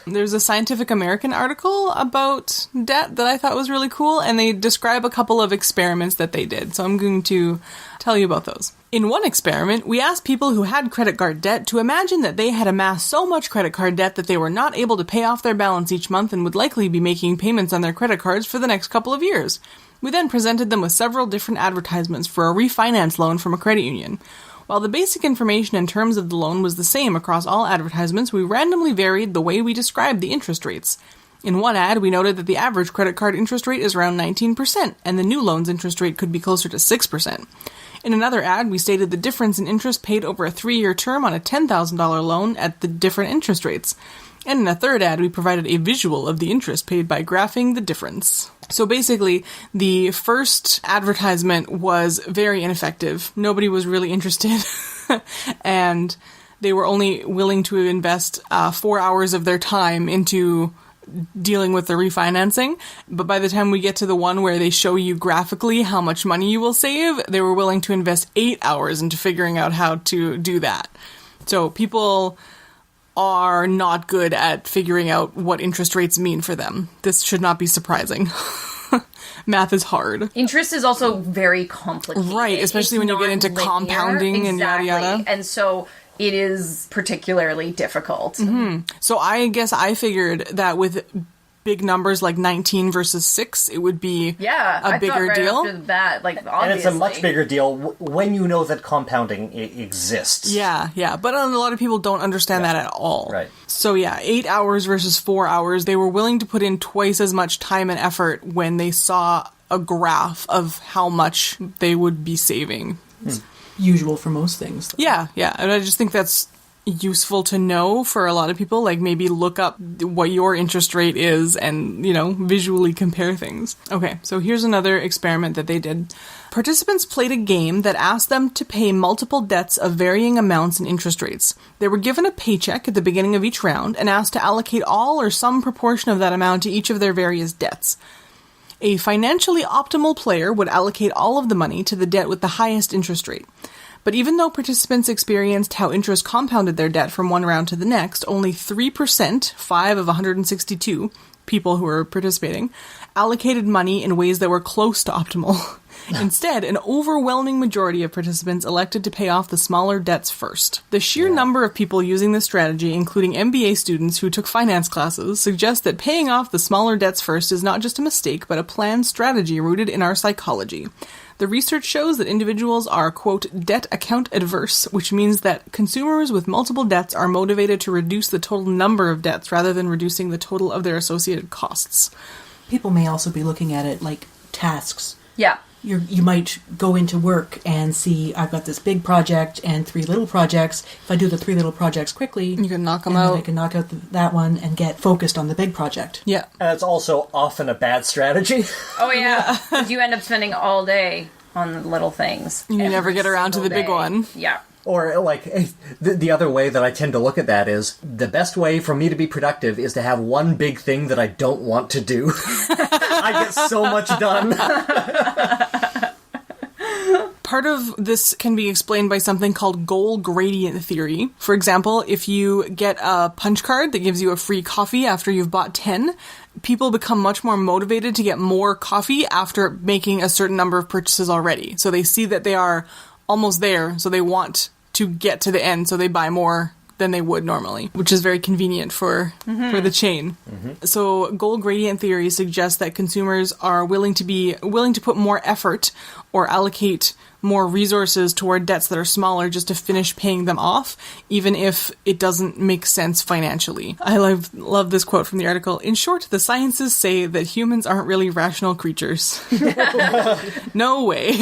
There's a Scientific American article about debt that I thought was really cool, and they describe a couple of experiments that they did. So I'm going to tell you about those. In one experiment, we asked people who had credit card debt to imagine that they had amassed so much credit card debt that they were not able to pay off their balance each month and would likely be making payments on their credit cards for the next couple of years. We then presented them with several different advertisements for a refinance loan from a credit union. While the basic information in terms of the loan was the same across all advertisements, we randomly varied the way we described the interest rates. In one ad, we noted that the average credit card interest rate is around 19%, and the new loan's interest rate could be closer to 6%. In another ad, we stated the difference in interest paid over a 3-year term on a $10,000 loan at the different interest rates. And in a third ad, we provided a visual of the interest paid by graphing the difference. So basically, the first advertisement was very ineffective. Nobody was really interested. And they were only willing to invest 4 hours of their time into dealing with the refinancing. But by the time we get to the one where they show you graphically how much money you will save, they were willing to invest 8 hours into figuring out how to do that. So people are not good at figuring out what interest rates mean for them. This should not be surprising. Math is hard. Interest is also very complicated. Right, especially It's when you get not into linear. compounding and yada yada. And so it is particularly difficult. So I guess I figured that with big numbers like 19 versus 6, it would be Yeah, a I bigger thought right deal. after that, like obviously. And it's a much bigger deal when you know that compounding exists. Yeah, but a lot of people don't understand that at all. Right. So yeah, 8 hours versus 4 hours. They were willing to put in twice as much time and effort when they saw a graph of how much they would be saving. Usual for most things. Yeah, and I just think that's useful to know for a lot of people. Like, maybe look up what your interest rate is and, visually compare things. Okay, so here's another experiment that they did. Participants played a game that asked them to pay multiple debts of varying amounts and interest rates. They were given a paycheck at the beginning of each round and asked to allocate all or some proportion of that amount to each of their various debts. A financially optimal player would allocate all of the money to the debt with the highest interest rate. But even though participants experienced how interest compounded their debt from one round to the next, only 3%, 5 of 162 people who were participating, allocated money in ways that were close to optimal. Instead, an overwhelming majority of participants elected to pay off the smaller debts first. The sheer number of people using this strategy, including MBA students who took finance classes, suggests that paying off the smaller debts first is not just a mistake, but a planned strategy rooted in our psychology. The research shows that individuals are, quote, debt account adverse, which means that consumers with multiple debts are motivated to reduce the total number of debts rather than reducing the total of their associated costs. People may also be looking at it like tasks. Yeah. You might go into work and see, I've got this big project and 3 little projects. If I do the 3 little projects quickly, You can knock them and then out. I can knock out that one and get focused on the big project. Yeah. And it's also often a bad strategy. Oh, yeah. Because you end up spending all day on the little things. You never every get around to the single big day. one. Yeah. Or, like, the other way that I tend to look at that is, the best way for me to be productive is to have one big thing that I don't want to do. I get so much done. Part of this can be explained by something called goal gradient theory. For example, if you get a punch card that gives you a free coffee after you've bought 10, people become much more motivated to get more coffee after making a certain number of purchases already. So they see that they are almost there, so they want to get to the end, so they buy more than they would normally, which is very convenient for the chain. So goal gradient theory suggests that consumers are willing to put more effort or allocate more resources toward debts that are smaller just to finish paying them off, even if it doesn't make sense financially. I love this quote from the article. In short, the sciences say that humans aren't really rational creatures. No way.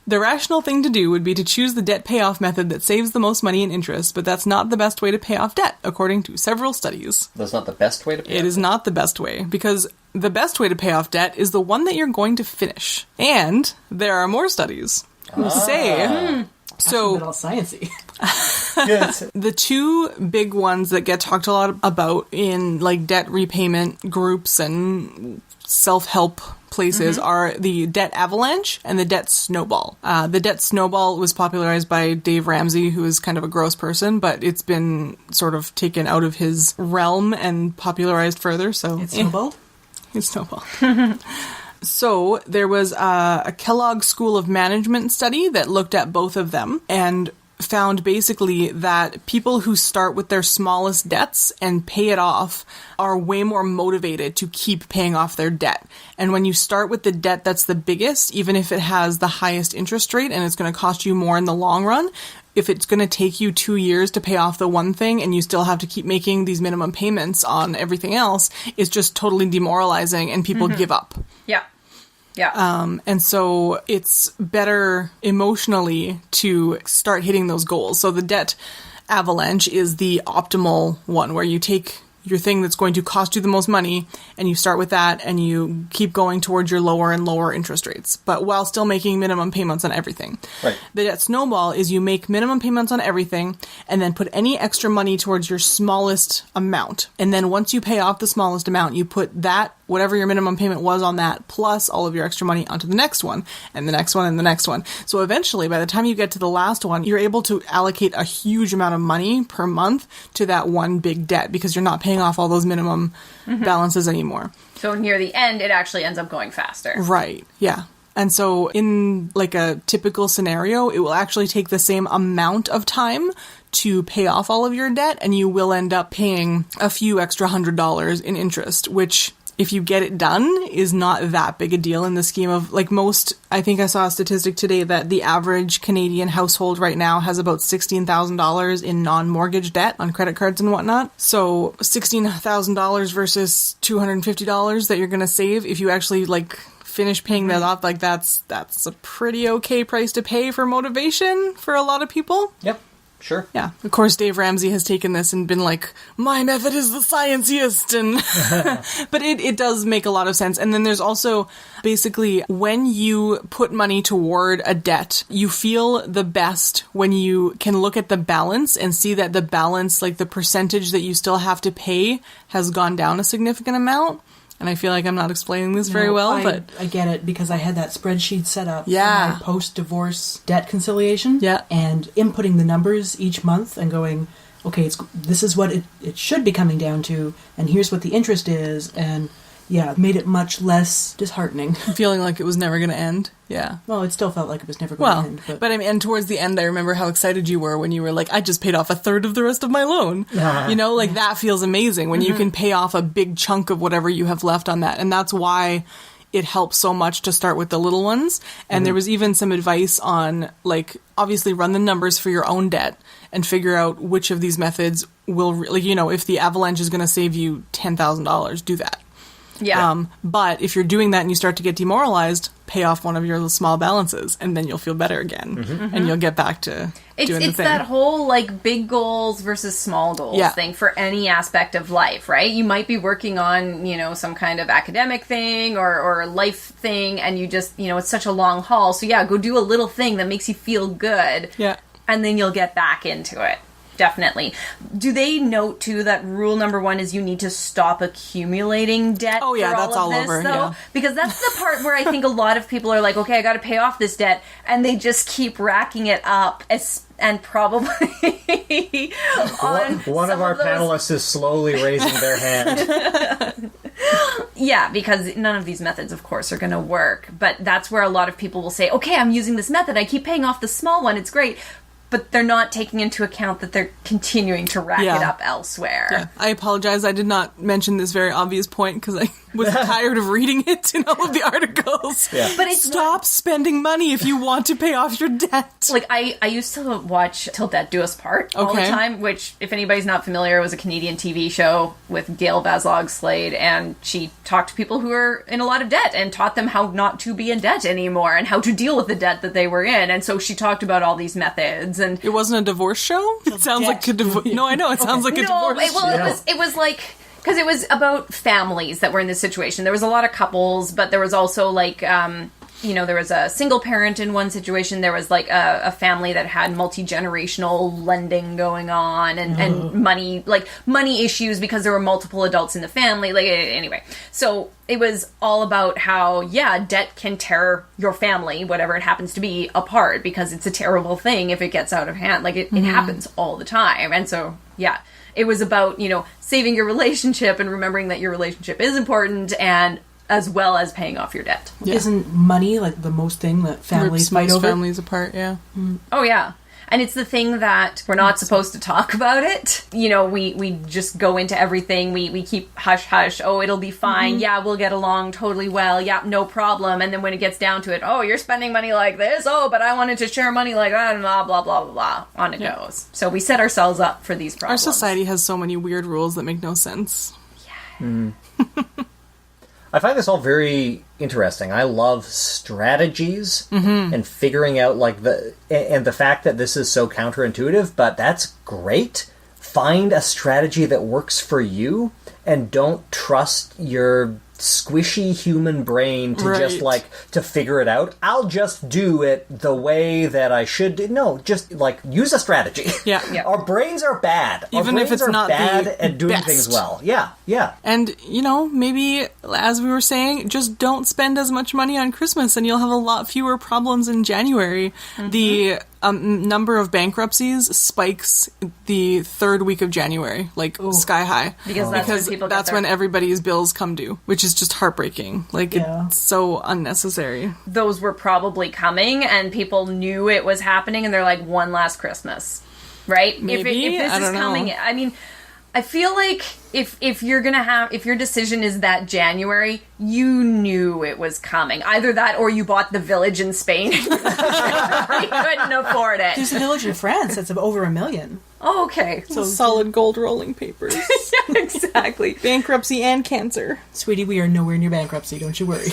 The rational thing to do would be to choose the debt payoff method that saves the most money in interest, but that's not the best way to pay off debt, according to several studies. That's not the best way to pay It is not the best way, because the best way to pay off debt is the one that you're going to finish. And there are more studies who say... So, All sciencey. the 2 big ones that get talked a lot about in like debt repayment groups and self-help places are the debt avalanche and the debt snowball. The debt snowball was popularized by Dave Ramsey, who is kind of a gross person, but it's been sort of taken out of his realm and popularized further. So It's snowballed? It's snowball. So there was a Kellogg School of Management study that looked at both of them and found basically that people who start with their smallest debts and pay it off are way more motivated to keep paying off their debt. And when you start with the debt that's the biggest, even if it has the highest interest rate and it's going to cost you more in the long run, if it's going to take you 2 years to pay off the one thing and you still have to keep making these minimum payments on everything else, it's just totally demoralizing and people give up. Yeah. Yeah. And so it's better emotionally to start hitting those goals. So the debt avalanche is the optimal one where you take your thing that's going to cost you the most money and you start with that and you keep going towards your lower and lower interest rates, but while still making minimum payments on everything. Right. The debt snowball is you make minimum payments on everything and then put any extra money towards your smallest amount. And then once you pay off the smallest amount, you put that, whatever your minimum payment was on that, plus all of your extra money onto the next one, and the next one, and the next one. So eventually, by the time you get to the last one, you're able to allocate a huge amount of money per month to that one big debt because you're not paying off all those minimum balances anymore. So near the end, it actually ends up going faster. Right, yeah. And so in like a typical scenario, it will actually take the same amount of time to pay off all of your debt, and you will end up paying a few extra $100 in interest, which, if you get it done, is not that big a deal in the scheme of, like, most. I think I saw a statistic today that the average Canadian household right now has about $16,000 in non-mortgage debt on credit cards and whatnot. So $16,000 versus $250 that you're going to save if you actually, like, finish paying that off. Like, that's a pretty okay price to pay for motivation for a lot of people. Yep, sure. Yeah. Of course, Dave Ramsey has taken this and been like, my method is the scienciest. And but it does make a lot of sense. And then there's also basically when you put money toward a debt, you feel the best when you can look at the balance and see that the balance, like the percentage that you still have to pay, has gone down a significant amount. And I feel like I'm not explaining this very well, but I get it because I had that spreadsheet set up Yeah. for my post-divorce debt conciliation. Yeah. And inputting the numbers each month and going, okay, this is what it should be coming down to, and here's what the interest is, and yeah, it made it much less disheartening. feeling like it was never going to end. Yeah. Well, it still felt like it was never going to Well, end. but I mean, and towards the end, I remember how excited you were when you were like, I just paid off a third of the rest of my loan. You know, like that feels amazing when you can pay off a big chunk of whatever you have left on that. And that's why it helps so much to start with the little ones. And there was even some advice on, like, obviously run the numbers for your own debt and figure out which of these methods will, like, you know, if the avalanche is going to save you $10,000, do that. Yeah. But if you're doing that and you start to get demoralized, pay off one of your small balances, and then you'll feel better again, and you'll get back to doing the It's thing. that whole, like, big goals versus small goals Yeah. thing for any aspect of life, right? You might be working on, you know, some kind of academic thing or life thing, and you just, you know, it's such a long haul. So, yeah, go do a little thing that makes you feel good, Yeah. and then you'll get back into it. Definitely. Do they note, too, that rule number 1 is you need to stop accumulating debt? Oh, yeah, for that's all all of this, over, though? yeah. Because that's the part where I think a lot of people are like, okay, I got to pay off this debt, and they just keep racking it up, and probably on One some of our those- panelists is slowly raising their hand. Yeah, because none of these methods, of course, are going to work. But that's where a lot of people will say, okay, I'm using this method. I keep paying off the small one. It's great. But they're not taking into account that they're continuing to rack Yeah. it up elsewhere. Yeah. I apologize. I did not mention this very obvious point because I was tired of reading it in all of the articles. Yeah. But it's Stop spending money if you want to pay off your debt. like I used to watch Till Death Do Us Part all the Okay. time, which, if anybody's not familiar, was a Canadian TV show with Gail Vaslog Slade, and she talked to people who were in a lot of debt and taught them how not to be in debt anymore and how to deal with the debt that they were in. And so she talked about all these methods, and It wasn't a divorce show? It sounds like a divorce. No, I know. It sounds like a divorce. it was like, because it was about families that were in this situation. There was a lot of couples, but there was also like, you know, there was a single parent in one situation. There was like a family that had multi-generational lending going on and money issues because there were multiple adults in the family. Like, anyway, so it was all about how, yeah, debt can tear your family, whatever it happens to be, apart because it's a terrible thing if it gets out of hand. Like, it happens all the time. And so, yeah, it was about, you know, saving your relationship and remembering that your relationship is important, and as well as paying off your debt. Yeah. Isn't money like the most thing that families Rips fight most over? families apart, yeah. Oh, yeah. And it's the thing that we're not supposed to talk about it. You know, we just go into everything. We keep hush hush. Oh, it'll be fine. Yeah, we'll get along totally well. Yeah, no problem. And then when it gets down to it, oh, you're spending money like this. Oh, but I wanted to share money like that, and blah, blah, blah, blah, blah. On it goes. So we set ourselves up for these Our problems. society has so many weird rules that make no sense. I find this all very interesting. I love strategies and figuring out and the fact that this is so counterintuitive, but that's great. Find a strategy that works for you and don't trust your squishy human brain to just Right. to figure it out. I'll just do it the way that I should do. No, just use a strategy. Yeah. Yeah. Our brains are bad. Even Our if brains it's are not bad the at doing best. things well. Yeah, yeah. And, you know, maybe, as we were saying, just don't spend as much money on Christmas and you'll have a lot fewer problems in January. The number of bankruptcies spikes the third week of January, sky high. Because that's when people get that's their- when everybody's bills come due, which is just heartbreaking. Yeah. It's so unnecessary. Those were probably coming, and people knew it was happening, and they're like, one last Christmas. Right? Maybe? If this I is don't know. coming, I mean, I feel like if you're gonna if your decision is that January, you knew it was coming. Either that, or you bought the village in Spain. You couldn't afford There's it. a village in France that's over $1 million. Oh, okay. So solid gold rolling papers. Yeah, exactly. Bankruptcy and cancer. Sweetie, we are nowhere near bankruptcy, don't you worry.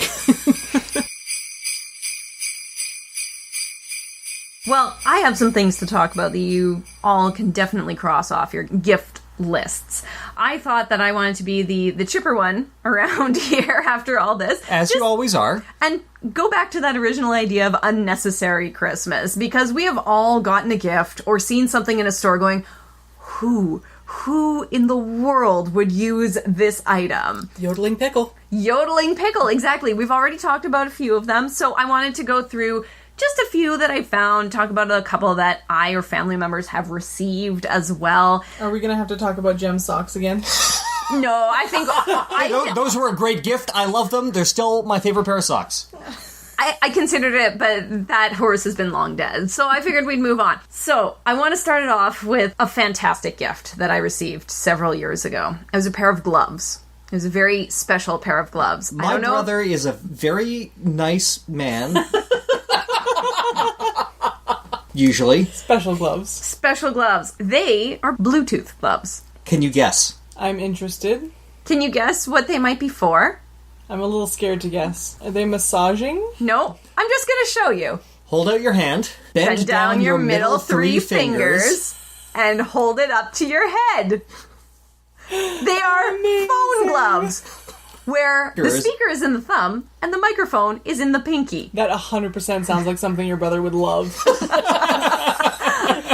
Well, I have some things to talk about that you all can definitely cross off your gift lists. I thought that I wanted to be the chipper one around here after all this. As you always are. And go back to that original idea of unnecessary Christmas, because we have all gotten a gift or seen something in a store going, who in the world would use this item? Yodeling pickle. Yodeling pickle, exactly. We've already talked about a few of them, so I wanted to go through just a few that I found, talk about a couple that I or family members have received as well. Are we going to have to talk about gem socks again? No, I think... Those were a great gift. I love them. They're still my favorite pair of socks. I considered it, but that horse has been long dead, so I figured we'd move on. So, I want to start it off with a fantastic gift that I received several years ago. It was a pair of gloves. It was a very special pair of gloves. My brother is a very nice man. Usually. Special gloves. Special gloves. They are Bluetooth gloves. Can you guess? I'm interested. Can you guess what they might be for? I'm a little scared to guess. Are they massaging? No, I'm just going to show you. Hold out your hand. Bend down your middle three fingers and hold it up to your head. They are phone gloves, where the speaker is in the thumb and the microphone is in the pinky. That 100% sounds like something your brother would love.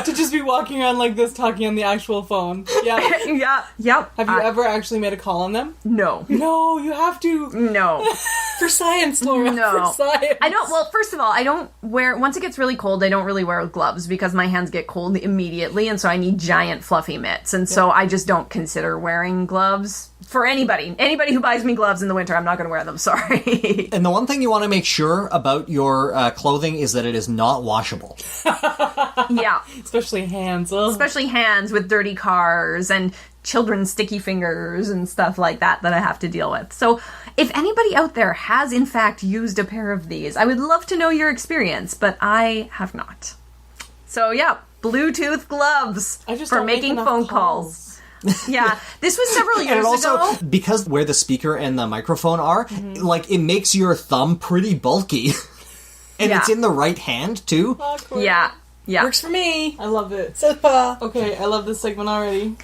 To just be walking around like this, talking on the actual phone. Yeah. Yep. Have you ever actually made a call on them? No. No, you have to. No. For science, Laura. No. For science. I don't, well, first of all, I don't wear, once it gets really cold, I don't really wear gloves because my hands get cold immediately, and so I need giant fluffy mitts, and so I just don't consider wearing gloves for anybody. Anybody who buys me gloves in the winter, I'm not going to wear them, sorry. And the one thing you want to make sure about your clothing is that it is not washable. Yeah. Especially hands. Ugh. Especially hands with dirty cars and children's sticky fingers and stuff like that I have to deal with. So if anybody out there has in fact used a pair of these, I would love to know your experience, but I have not. So yeah, Bluetooth gloves for making phone calls. Yeah, this was several years and also, ago. because where the speaker and the microphone are, like, it makes your thumb pretty bulky. And it's in the right hand, too. Awkward. Yeah. Yeah. Works for me. I love it. Super. Okay, I love this segment already.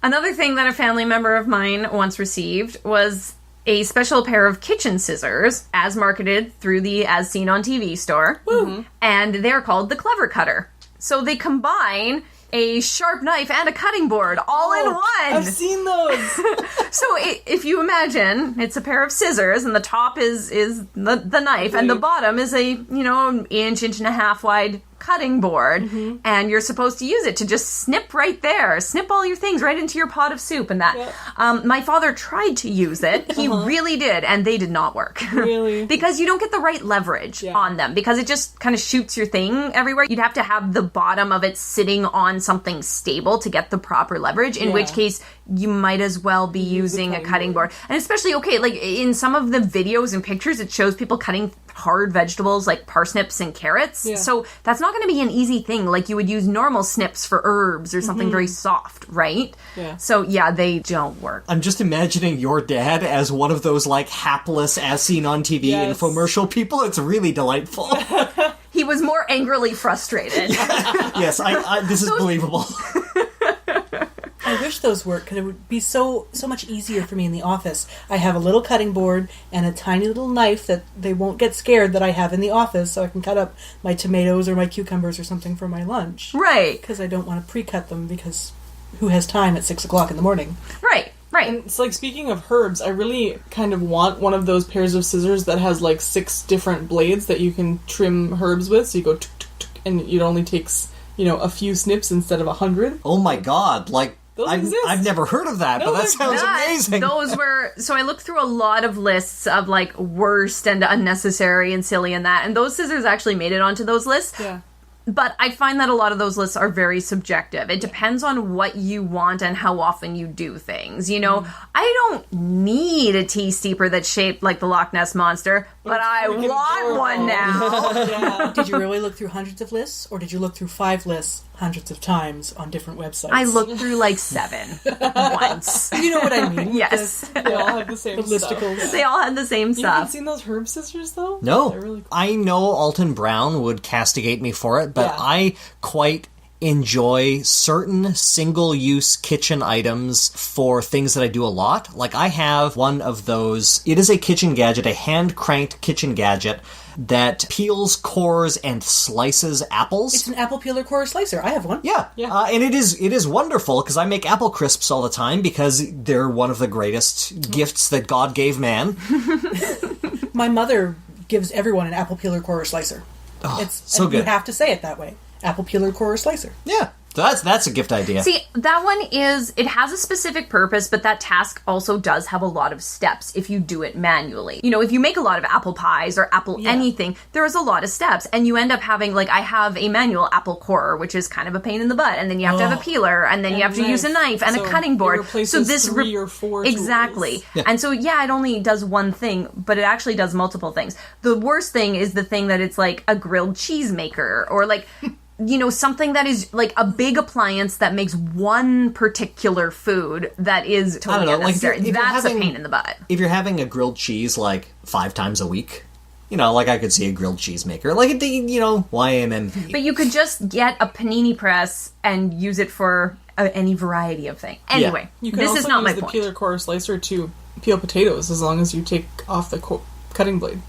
Another thing that a family member of mine once received was a special pair of kitchen scissors, as marketed through the As Seen on TV store. Mm-hmm. And they're called the Clever Cutter. So they combine a sharp knife and a cutting board all in one. I've seen those. So if you imagine, it's a pair of scissors, and the top is the knife, and the bottom is a, an inch and a half wide cutting board, and you're supposed to use it to just snip right there, snip all your things right into your pot of soup and that. Yep. My father tried to use it. He really did, and they did not work. Really? Because you don't get the right leverage on them, because it just kind of shoots your thing everywhere. You'd have to have the bottom of it sitting on something stable to get the proper leverage, in which case you might as well be using a cutting board. And especially, like in some of the videos and pictures, it shows people cutting hard vegetables like parsnips and carrots. Yeah. So that's not going to be an easy thing like you would use normal snips for herbs or something very soft, right? Yeah. So yeah, they don't work. I'm just imagining your dad as one of those like hapless As Seen on TV infomercial people. It's really delightful. He was more angrily frustrated. Yes, this is believable. I wish those worked, because it would be so much easier for me in the office. I have a little cutting board and a tiny little knife that they won't get scared that I have in the office, so I can cut up my tomatoes or my cucumbers or something for my lunch. Right. Because I don't want to pre-cut them, because who has time at 6 o'clock in the morning? Right. Right. And it's like, speaking of herbs, I really kind of want one of those pairs of scissors that has like 6 different blades that you can trim herbs with, so you go tuk, tuk, tuk, and it only takes, a few snips instead of 100. Oh my god, like, I've never heard of that, but that sounds amazing. Those were, so I looked through a lot of lists of like worst and unnecessary and silly and that, and those scissors actually made it onto those lists. Yeah. But I find that a lot of those lists are very subjective. It depends on what you want and how often you do things. I don't need a tea steeper that's shaped like the Loch Ness Monster, but I want one now. Did you really look through hundreds of lists, or did you look through 5 lists hundreds of times on different websites? I looked through like 7 once. You know what I mean? Yes. They all have the same stuff. They all had the same stuff. You haven't seen those herb scissors, though? No. They're really cool. I know Alton Brown would castigate me for it, but I quite enjoy certain single-use kitchen items for things that I do a lot. Like, I have one of those. It is a kitchen gadget, a hand-cranked kitchen gadget that peels, cores, and slices apples. It's an apple peeler core slicer. I have one. Yeah. And it is wonderful because I make apple crisps all the time because they're one of the greatest gifts that God gave man. My mother gives everyone an apple peeler core slicer. Oh, It's so and good. You have to say it that way. Apple peeler core slicer. Yeah. So that's a gift idea. See, that one it has a specific purpose, but that task also does have a lot of steps if you do it manually. You know, if you make a lot of apple pies or apple anything, there is a lot of steps, and you end up having, like, I have a manual apple corer, which is kind of a pain in the butt, and then you have to have a peeler, and then you have to use a knife and a cutting board. So this 3 or 4 exactly. tools. And so, yeah, it only does one thing, but it actually does multiple things. The worst thing is the thing that it's like a grilled cheese maker, or like... you know, something that is like a big appliance that makes one particular food that is totally unnecessary. Like if that's having, a pain in the butt. If you're having a grilled cheese like 5 times a week, you know, like I could see a grilled cheese maker. Like, you know, YMMP. But you could just get a panini press and use it for any variety of things. Anyway, You can this also is not use my the point. peeler core slicer to peel potatoes as long as you take off the cutting blade.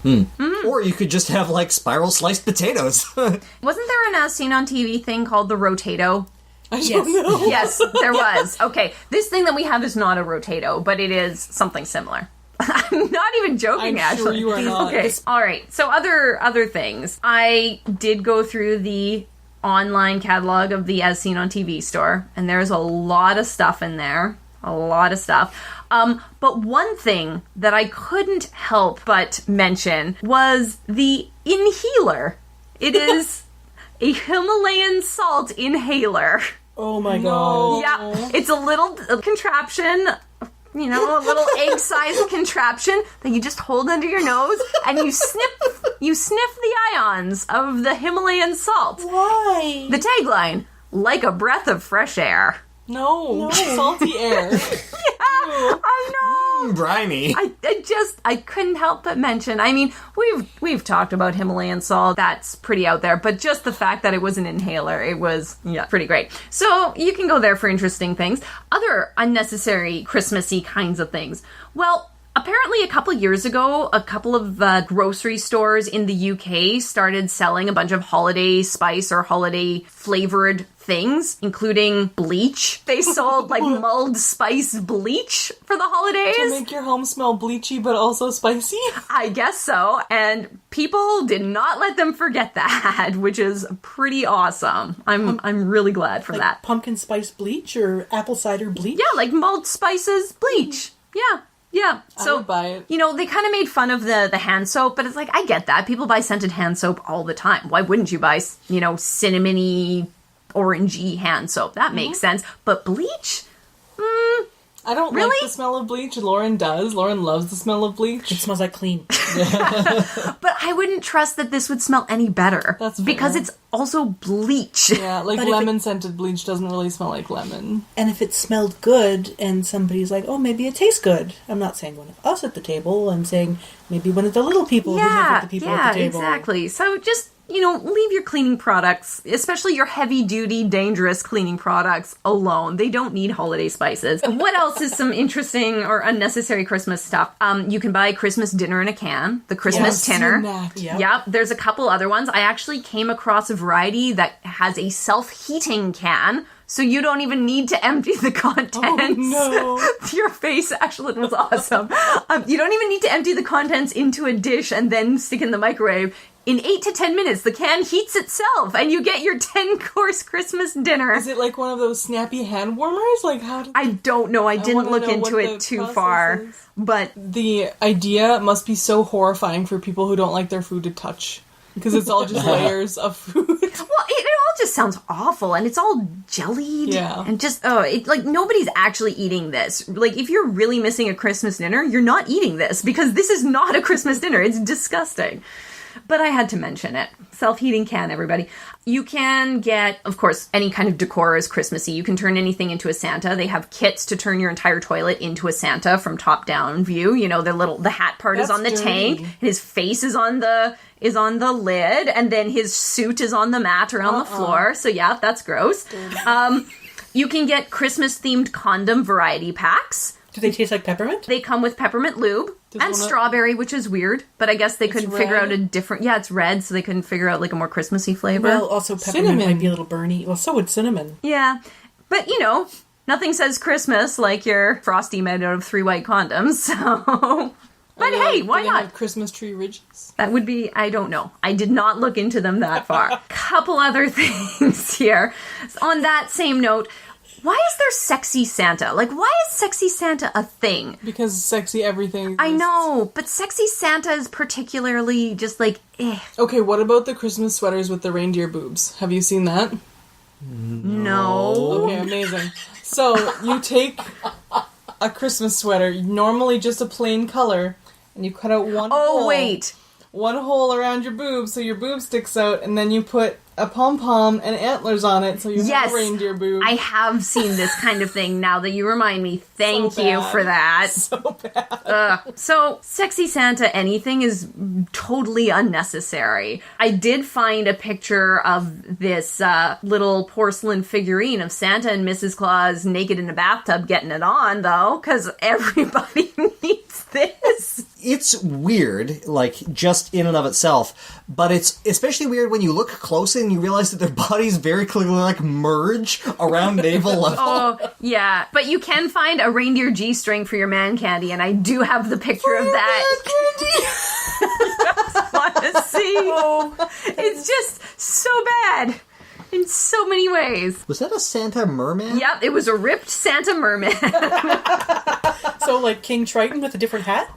Or you could just have, like, spiral sliced potatoes. Wasn't there an as seen on TV thing called the Rotato? I don't know. Yes, there was. Okay, this thing that we have is not a Rotato, but it is something similar. I'm not even joking, I'm sure Ashlyn. you are not. Okay, all right. So other things. I did go through the online catalog of the As Seen on TV store, and there's a lot of stuff in there. A lot of stuff. But one thing that I couldn't help but mention was the inhaler. It is a Himalayan salt inhaler. Oh my god. Yeah, it's a little contraption, you know, a little egg-sized contraption that you just hold under your nose, and you sniff the ions of the Himalayan salt. Why? The tagline, like a breath of fresh air. No. Salty air. I know. Briny. I couldn't help but mention. I mean, we've talked about Himalayan salt. That's pretty out there. But just the fact that it was an inhaler, it was pretty great. So you can go there for interesting things. Other unnecessary Christmassy kinds of things. Well, apparently a couple years ago, a couple of grocery stores in the UK started selling a bunch of holiday spice or holiday flavored things, including bleach. They sold like mulled spice bleach for the holidays. To make your home smell bleachy but also spicy? I guess so. And people did not let them forget that, which is pretty awesome. I'm really glad for Like that. pumpkin spice bleach or apple cider bleach? Yeah, like mulled spices bleach. Yeah. So, I would buy it. you know, they kind of made fun of the hand soap, but it's like, I get that. People buy scented hand soap all the time. Why wouldn't you buy, you know, cinnamony, orangey hand soap? That makes sense. But bleach? I don't Really? like the smell of bleach. Lauren does. Lauren loves the smell of bleach. It smells like clean. But I wouldn't trust that this would smell any better. That's because fair. it's also bleach. Yeah, like But if lemon-scented bleach doesn't really smell like lemon. And if it smelled good and somebody's like, oh, maybe it tastes good. I'm not saying one of us at the table. I'm saying maybe one of the little people who live with the people at the table. Exactly. So just, you know, leave your cleaning products, especially your heavy-duty, dangerous cleaning products, alone. They don't need holiday spices. What else is some interesting or unnecessary Christmas stuff? You can buy Christmas dinner in a can, the Christmas Yes, tinner. seen that. Yep, there's a couple other ones. I actually came across a variety that has a self-heating can, so you don't even need to empty the contents. Oh, no. Your face, Ashlyn, was awesome. You don't even need to empty the contents into a dish and then stick in the microwave. In 8 to 10 minutes, the can heats itself, and you get your 10-course Christmas dinner. Is it like one of those snappy hand warmers? Like how? I don't know. I didn't wanna look know into what it the too process far. is. But The idea must be so horrifying for people who don't like their food to touch. Because it's all just layers of food. well, it all just sounds awful, and it's all jellied. Yeah. And just, like, nobody's actually eating this. Like, if you're really missing a Christmas dinner, you're not eating this, because this is not a Christmas dinner. It's disgusting. but I had to mention it. Self-heating can, everybody. You can get, of course, any kind of decor is Christmassy. You can turn anything into a Santa. They have kits to turn your entire toilet into a Santa from top-down view. You know, the hat part is on the tank, and his face is on the lid, and then his suit is on the mat around the floor. So yeah, that's gross. You can get Christmas-themed condom variety packs. Do they taste like peppermint? They come with peppermint lube and strawberry, which is weird, but I guess they couldn't figure out a different... Yeah, it's red, so they couldn't figure out like a more Christmassy flavor. Well, also peppermint might be a little burny. Well, so would cinnamon. Yeah, but you know, nothing says Christmas like your Frosty made out of 3 white condoms, so... But hey, why not? Have Christmas tree ridges? That would be, I don't know. I did not look into them that far. Couple other things here. On that same note, why is there sexy Santa? Like, why is sexy Santa a thing? Because sexy everything exists. I know, but sexy Santa is particularly just like, eh. Okay, what about the Christmas sweaters with the reindeer boobs? Have you seen that? No. Okay, amazing. So, you take a Christmas sweater, normally just a plain color, and you cut out one hole. Oh, wait. One hole around your boob so your boob sticks out, and then you put a pom-pom and antlers on it so you have a reindeer boob. I have seen this kind of thing now that you remind me. Thank So you bad. for that. So bad. So, sexy Santa anything is totally unnecessary. I did find a picture of this little porcelain figurine of Santa and Mrs. Claus naked in a bathtub getting it on, though, because everybody needs this. It's weird, like, just in and of itself, but it's especially weird when you look closely and you realize that their bodies very clearly, like, merge around navel level. Oh, yeah. But you can find a reindeer G-string for your man candy, and I do have the picture of that. I want to see. It's just so bad in so many ways. Was that a Santa merman? Yep, it was a ripped Santa merman. So, like King Triton with a different hat?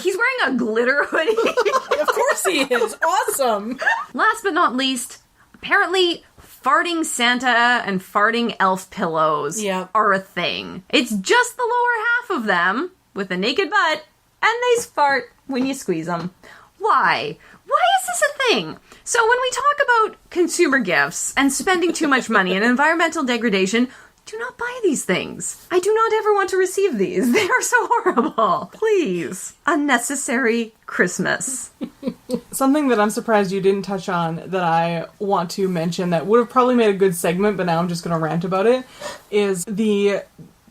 He's wearing a glitter hoodie. Of course he is. Awesome. Last but not least, apparently farting Santa and farting elf pillows are a thing. It's just the lower half of them with a naked butt, and they fart when you squeeze them. Why? Why is this a thing? So when we talk about consumer gifts and spending too much money and environmental degradation, do not buy these things. I do not ever want to receive these. They are so horrible. Please. Unnecessary Christmas. Something that I'm surprised you didn't touch on that I want to mention that would have probably made a good segment, but now I'm just going to rant about it, is the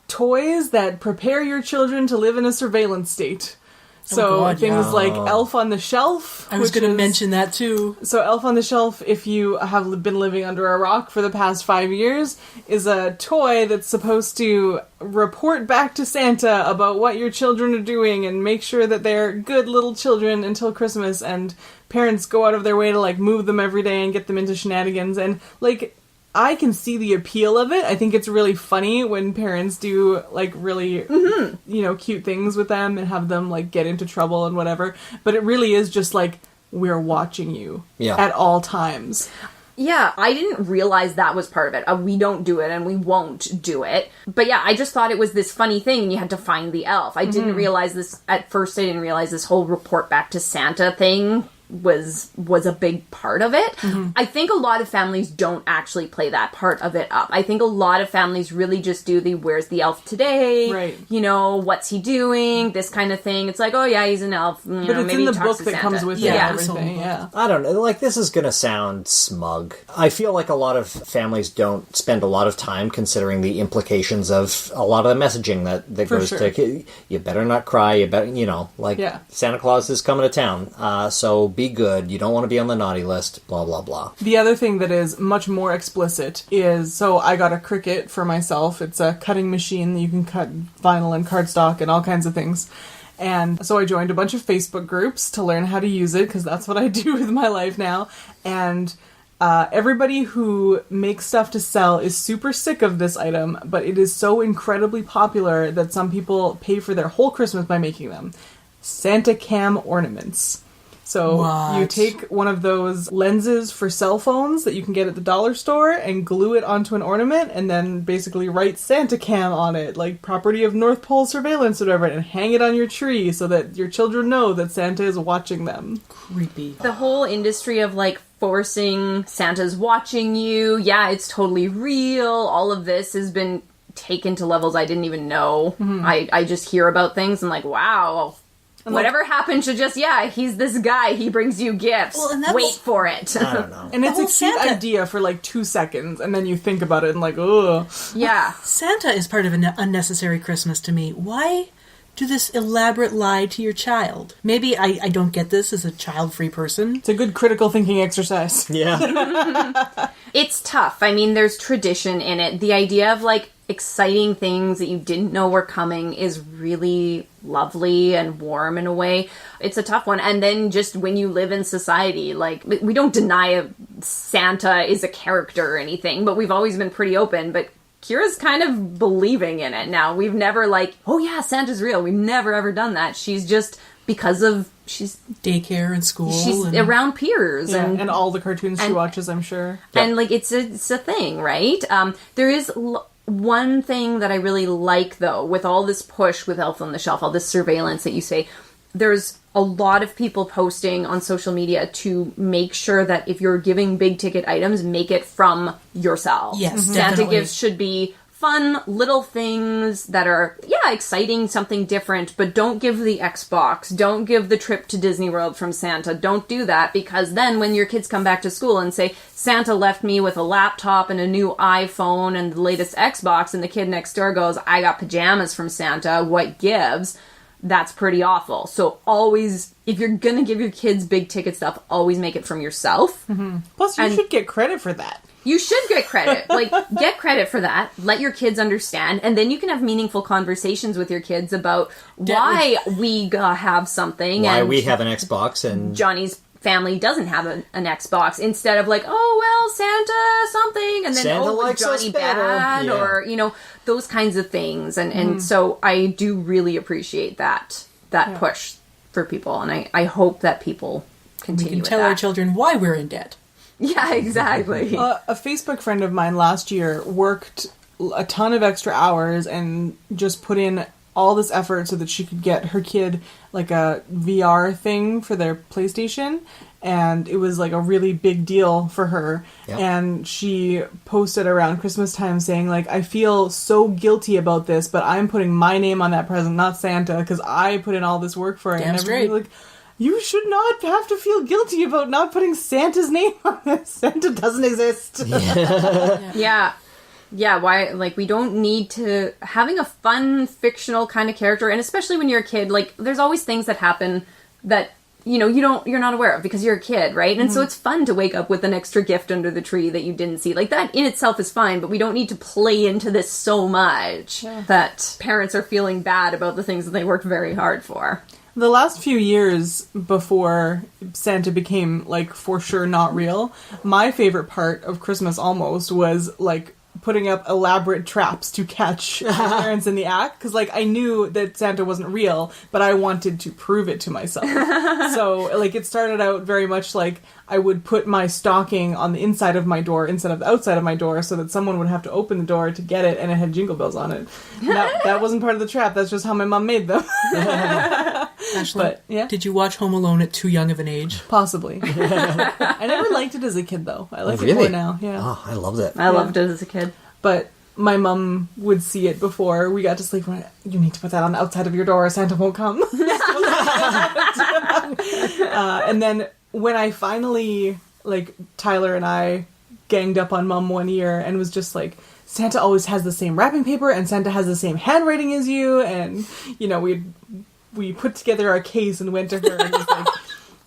toys that prepare your children to live in a surveillance state. So things like Elf on the Shelf. I was going to mention that too. So Elf on the Shelf, if you have been living under a rock for the past 5 years, is a toy that's supposed to report back to Santa about what your children are doing and make sure that they're good little children until Christmas, and parents go out of their way to like move them every day and get them into shenanigans. And like, I can see the appeal of it. I think it's really funny when parents do, like, really, you know, cute things with them and have them, like, get into trouble and whatever. But it really is just, like, we're watching you at all times. Yeah, I didn't realize that was part of it. We don't do it and we won't do it. But yeah, I just thought it was this funny thing and you had to find the elf. I didn't realize this, at first I didn't realize this whole report back to Santa thing was a big part of it. I think a lot of families don't actually play that part of it up. I think a lot of families really just do the where's the elf today? Right. You know, what's he doing? This kind of thing. It's like, oh yeah, he's an elf. You But know, it's maybe in the he talks book to that Santa. comes with it and everything, I don't know, like, this is gonna sound smug. I feel like a lot of families don't spend a lot of time considering the implications of a lot of the messaging that goes to, you better not cry, you better, you know, like, Santa Claus is coming to town, so be good, you don't want to be on the naughty list, blah, blah, blah. The other thing that is much more explicit is, so I got a Cricut for myself. It's a cutting machine that you can cut vinyl and cardstock and all kinds of things. And so I joined a bunch of Facebook groups to learn how to use it, because that's what I do with my life now. And everybody who makes stuff to sell is super sick of this item, but it is so incredibly popular that some people pay for their whole Christmas by making them. Santa cam ornaments. So What? you take one of those lenses for cell phones that you can get at the dollar store and glue it onto an ornament and then basically write Santa Cam on it, like property of North Pole surveillance or whatever, and hang it on your tree so that your children know that Santa is watching them. Creepy. The whole industry of like forcing Santa's watching you, yeah, it's totally real. All of this has been taken to levels I didn't even know. I just hear about things and like, wow. Whatever happened to just, he's this guy, he brings you gifts. Well, and that's- Wait for it. I don't know. And it's whole a cute Santa- idea for like 2 seconds, and then you think about it and like, ugh. Yeah. Santa is part of an unnecessary Christmas to me. Why do this elaborate lie to your child? Maybe I don't get this as a child-free person. It's a good critical thinking exercise. Yeah. It's tough. I mean, there's tradition in it. The idea of like exciting things that you didn't know were coming is really lovely and warm in a way. It's a tough one. And then just when you live in society, like we don't deny Santa is a character or anything, but we've always been pretty open. But Kira's kind of believing in it now. We've never like, oh yeah, Santa's real. We've never ever done that. She's just because of she's Daycare and school. and, and around peers And all the cartoons she and- watches, I'm sure. and like it's a thing, right? There is one thing that I really like though, with all this push with Elf on the Shelf, all this surveillance that you say, there's a lot of people posting on social media to make sure that if you're giving big ticket items, make it from yourself. Yes, Santa definitely. gifts should be fun little things that are exciting, something different, but don't give the Xbox, don't give the trip to Disney World from Santa. Don't do that, because then when your kids come back to school and say Santa left me with a laptop and a new iPhone and the latest Xbox, and the kid next door goes, I got pajamas from Santa, what gives? That's pretty awful. So always, if you're gonna give your kids big ticket stuff, always make it from yourself. Plus, you And- should get credit for that. You should get credit. Like, get credit for that. Let your kids understand. And then you can have meaningful conversations with your kids about why we have something. Why and we have an Xbox and Johnny's family doesn't have an Xbox. Instead of like, oh, well, Santa something. And then, Santa oh, likes us Johnny better. bad. Yeah. Or, those kinds of things. And so I do really appreciate that push for people. And I hope that people we continue can with tell that. our children why we're in debt. Yeah, exactly. A Facebook friend of mine last year worked a ton of extra hours and just put in all this effort so that she could get her kid like a VR thing for their PlayStation. And it was like a really big deal for her. Yep. And she posted around Christmas time saying like, I feel so guilty about this, but I'm putting my name on that present, not Santa, because I put in all this work for it. Damn And straight. everybody like, you should not have to feel guilty about not putting Santa's name on this. Santa doesn't exist. Yeah. Yeah, why, like, we don't need to, having a fun, fictional kind of character, and especially when you're a kid, like, there's always things that happen that, you're not aware of because you're a kid, right? And so it's fun to wake up with an extra gift under the tree that you didn't see. Like, that in itself is fine, but we don't need to play into this so much that parents are feeling bad about the things that they worked very hard for. The last few years before Santa became, like, for sure not real, my favorite part of Christmas almost was, like, putting up elaborate traps to catch my parents in the act. Because, like, I knew that Santa wasn't real, but I wanted to prove it to myself. So, like, it started out very much like I would put my stocking on the inside of my door instead of the outside of my door so that someone would have to open the door to get it, and it had jingle bells on it. That wasn't part of the trap. That's just how my mom made them. Ashlyn, But, yeah. did you watch Home Alone at too young of an age? Possibly. I never liked it as a kid, though. I like it really? more now, yeah. oh, I loved it. I loved it as a kid. But my mum would see it before we got to sleep. When you need to put that on the outside of your door or Santa won't come. And then when I finally, like, Tyler and I ganged up on Mum one year and was just like, Santa always has the same wrapping paper and Santa has the same handwriting as you. And, we put together our case and went to her and was like,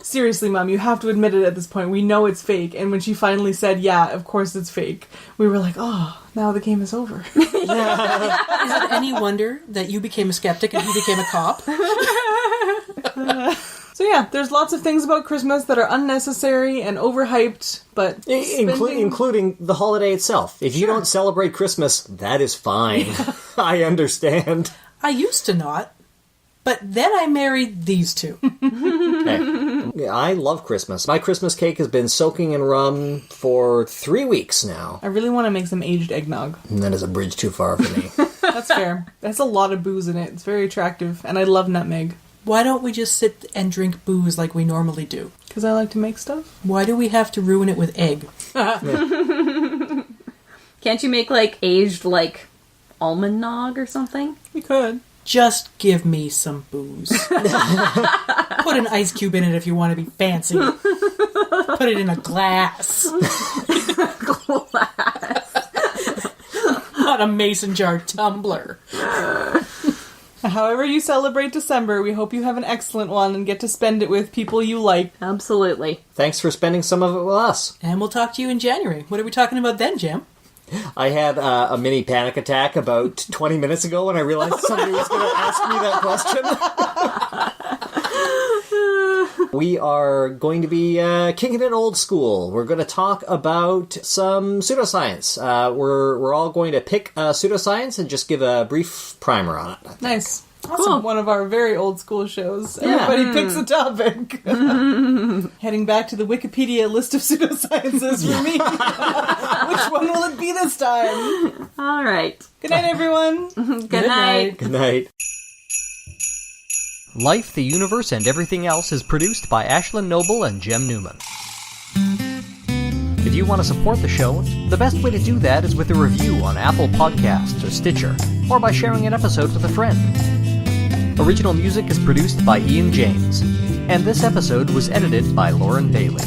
seriously, Mom, you have to admit it at this point. We know it's fake. And when she finally said, yeah, of course it's fake, we were like, oh, now the game is over. Is it any wonder that you became a skeptic and he became a cop? So yeah, there's lots of things about Christmas that are unnecessary and overhyped, but Including the holiday itself. If you don't celebrate Christmas, that is fine. I understand. I used to not, but then I married these two. Hey, I love Christmas. My Christmas cake has been soaking in rum for 3 weeks now. I really want to make some aged eggnog. And that is a bridge too far for me. That's fair. There's a lot of booze in it. It's very attractive. And I love nutmeg. Why don't we just sit and drink booze like we normally do? Because I like to make stuff. Why do we have to ruin it with egg? Can't you make, like, aged, like, almond nog or something? We could. Just give me some booze. Put an ice cube in it if you want to be fancy. Put it in a glass. Not a mason jar tumbler. However you celebrate December, we hope you have an excellent one and get to spend it with people you like. Absolutely. Thanks for spending some of it with us. And we'll talk to you in January. What are we talking about then, Jim? I had a mini panic attack about 20 minutes ago when I realized somebody was going to ask me that question. We are going to be kicking it old school. We're going to talk about some pseudoscience. We're all going to pick pseudoscience and just give a brief primer on it. Nice. Awesome. Cool. One of our very old school shows. Everybody picks a topic. Heading back to the Wikipedia list of pseudosciences for me. Which one will it be this time? All right. Good night, everyone. Good night. Good night. Life, the Universe, and Everything Else is produced by Ashlyn Noble and Jem Newman. If you want to support the show, the best way to do that is with a review on Apple Podcasts or Stitcher, or by sharing an episode with a friend. Original music is produced by Ian James, and this episode was edited by Lauren Bailey.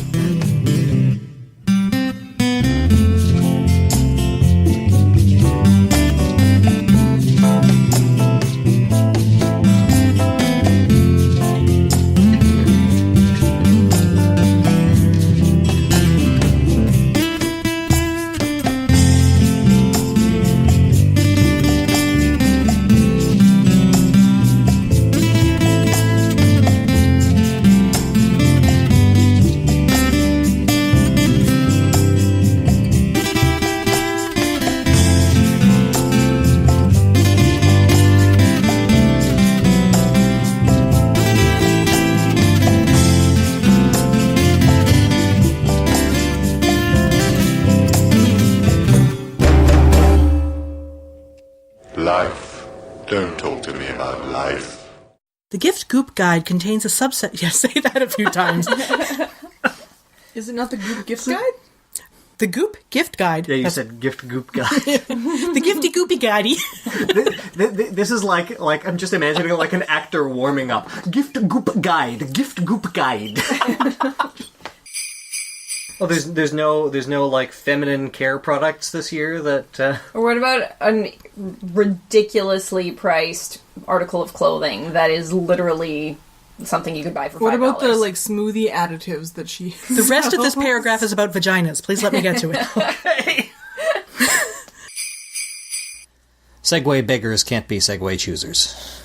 Life. Don't talk to me about life. The Gift Goop Guide contains a subset... Yeah, say that a few times. Is it not the Goop Gift Guide? The Goop Gift Guide. Yeah, you said gift goop guy. The Gifty Goopy Guidey. This is like I'm just imagining like an actor warming up. Gift goop guide. Gift goop guide. Oh, there's no like feminine care products this year that. Or what about a ridiculously priced article of clothing that is literally something you could buy for $5? What about the like smoothie additives that she... The rest of this paragraph is about vaginas. Please let me get to it. Okay. Segway beggars can't be Segway choosers.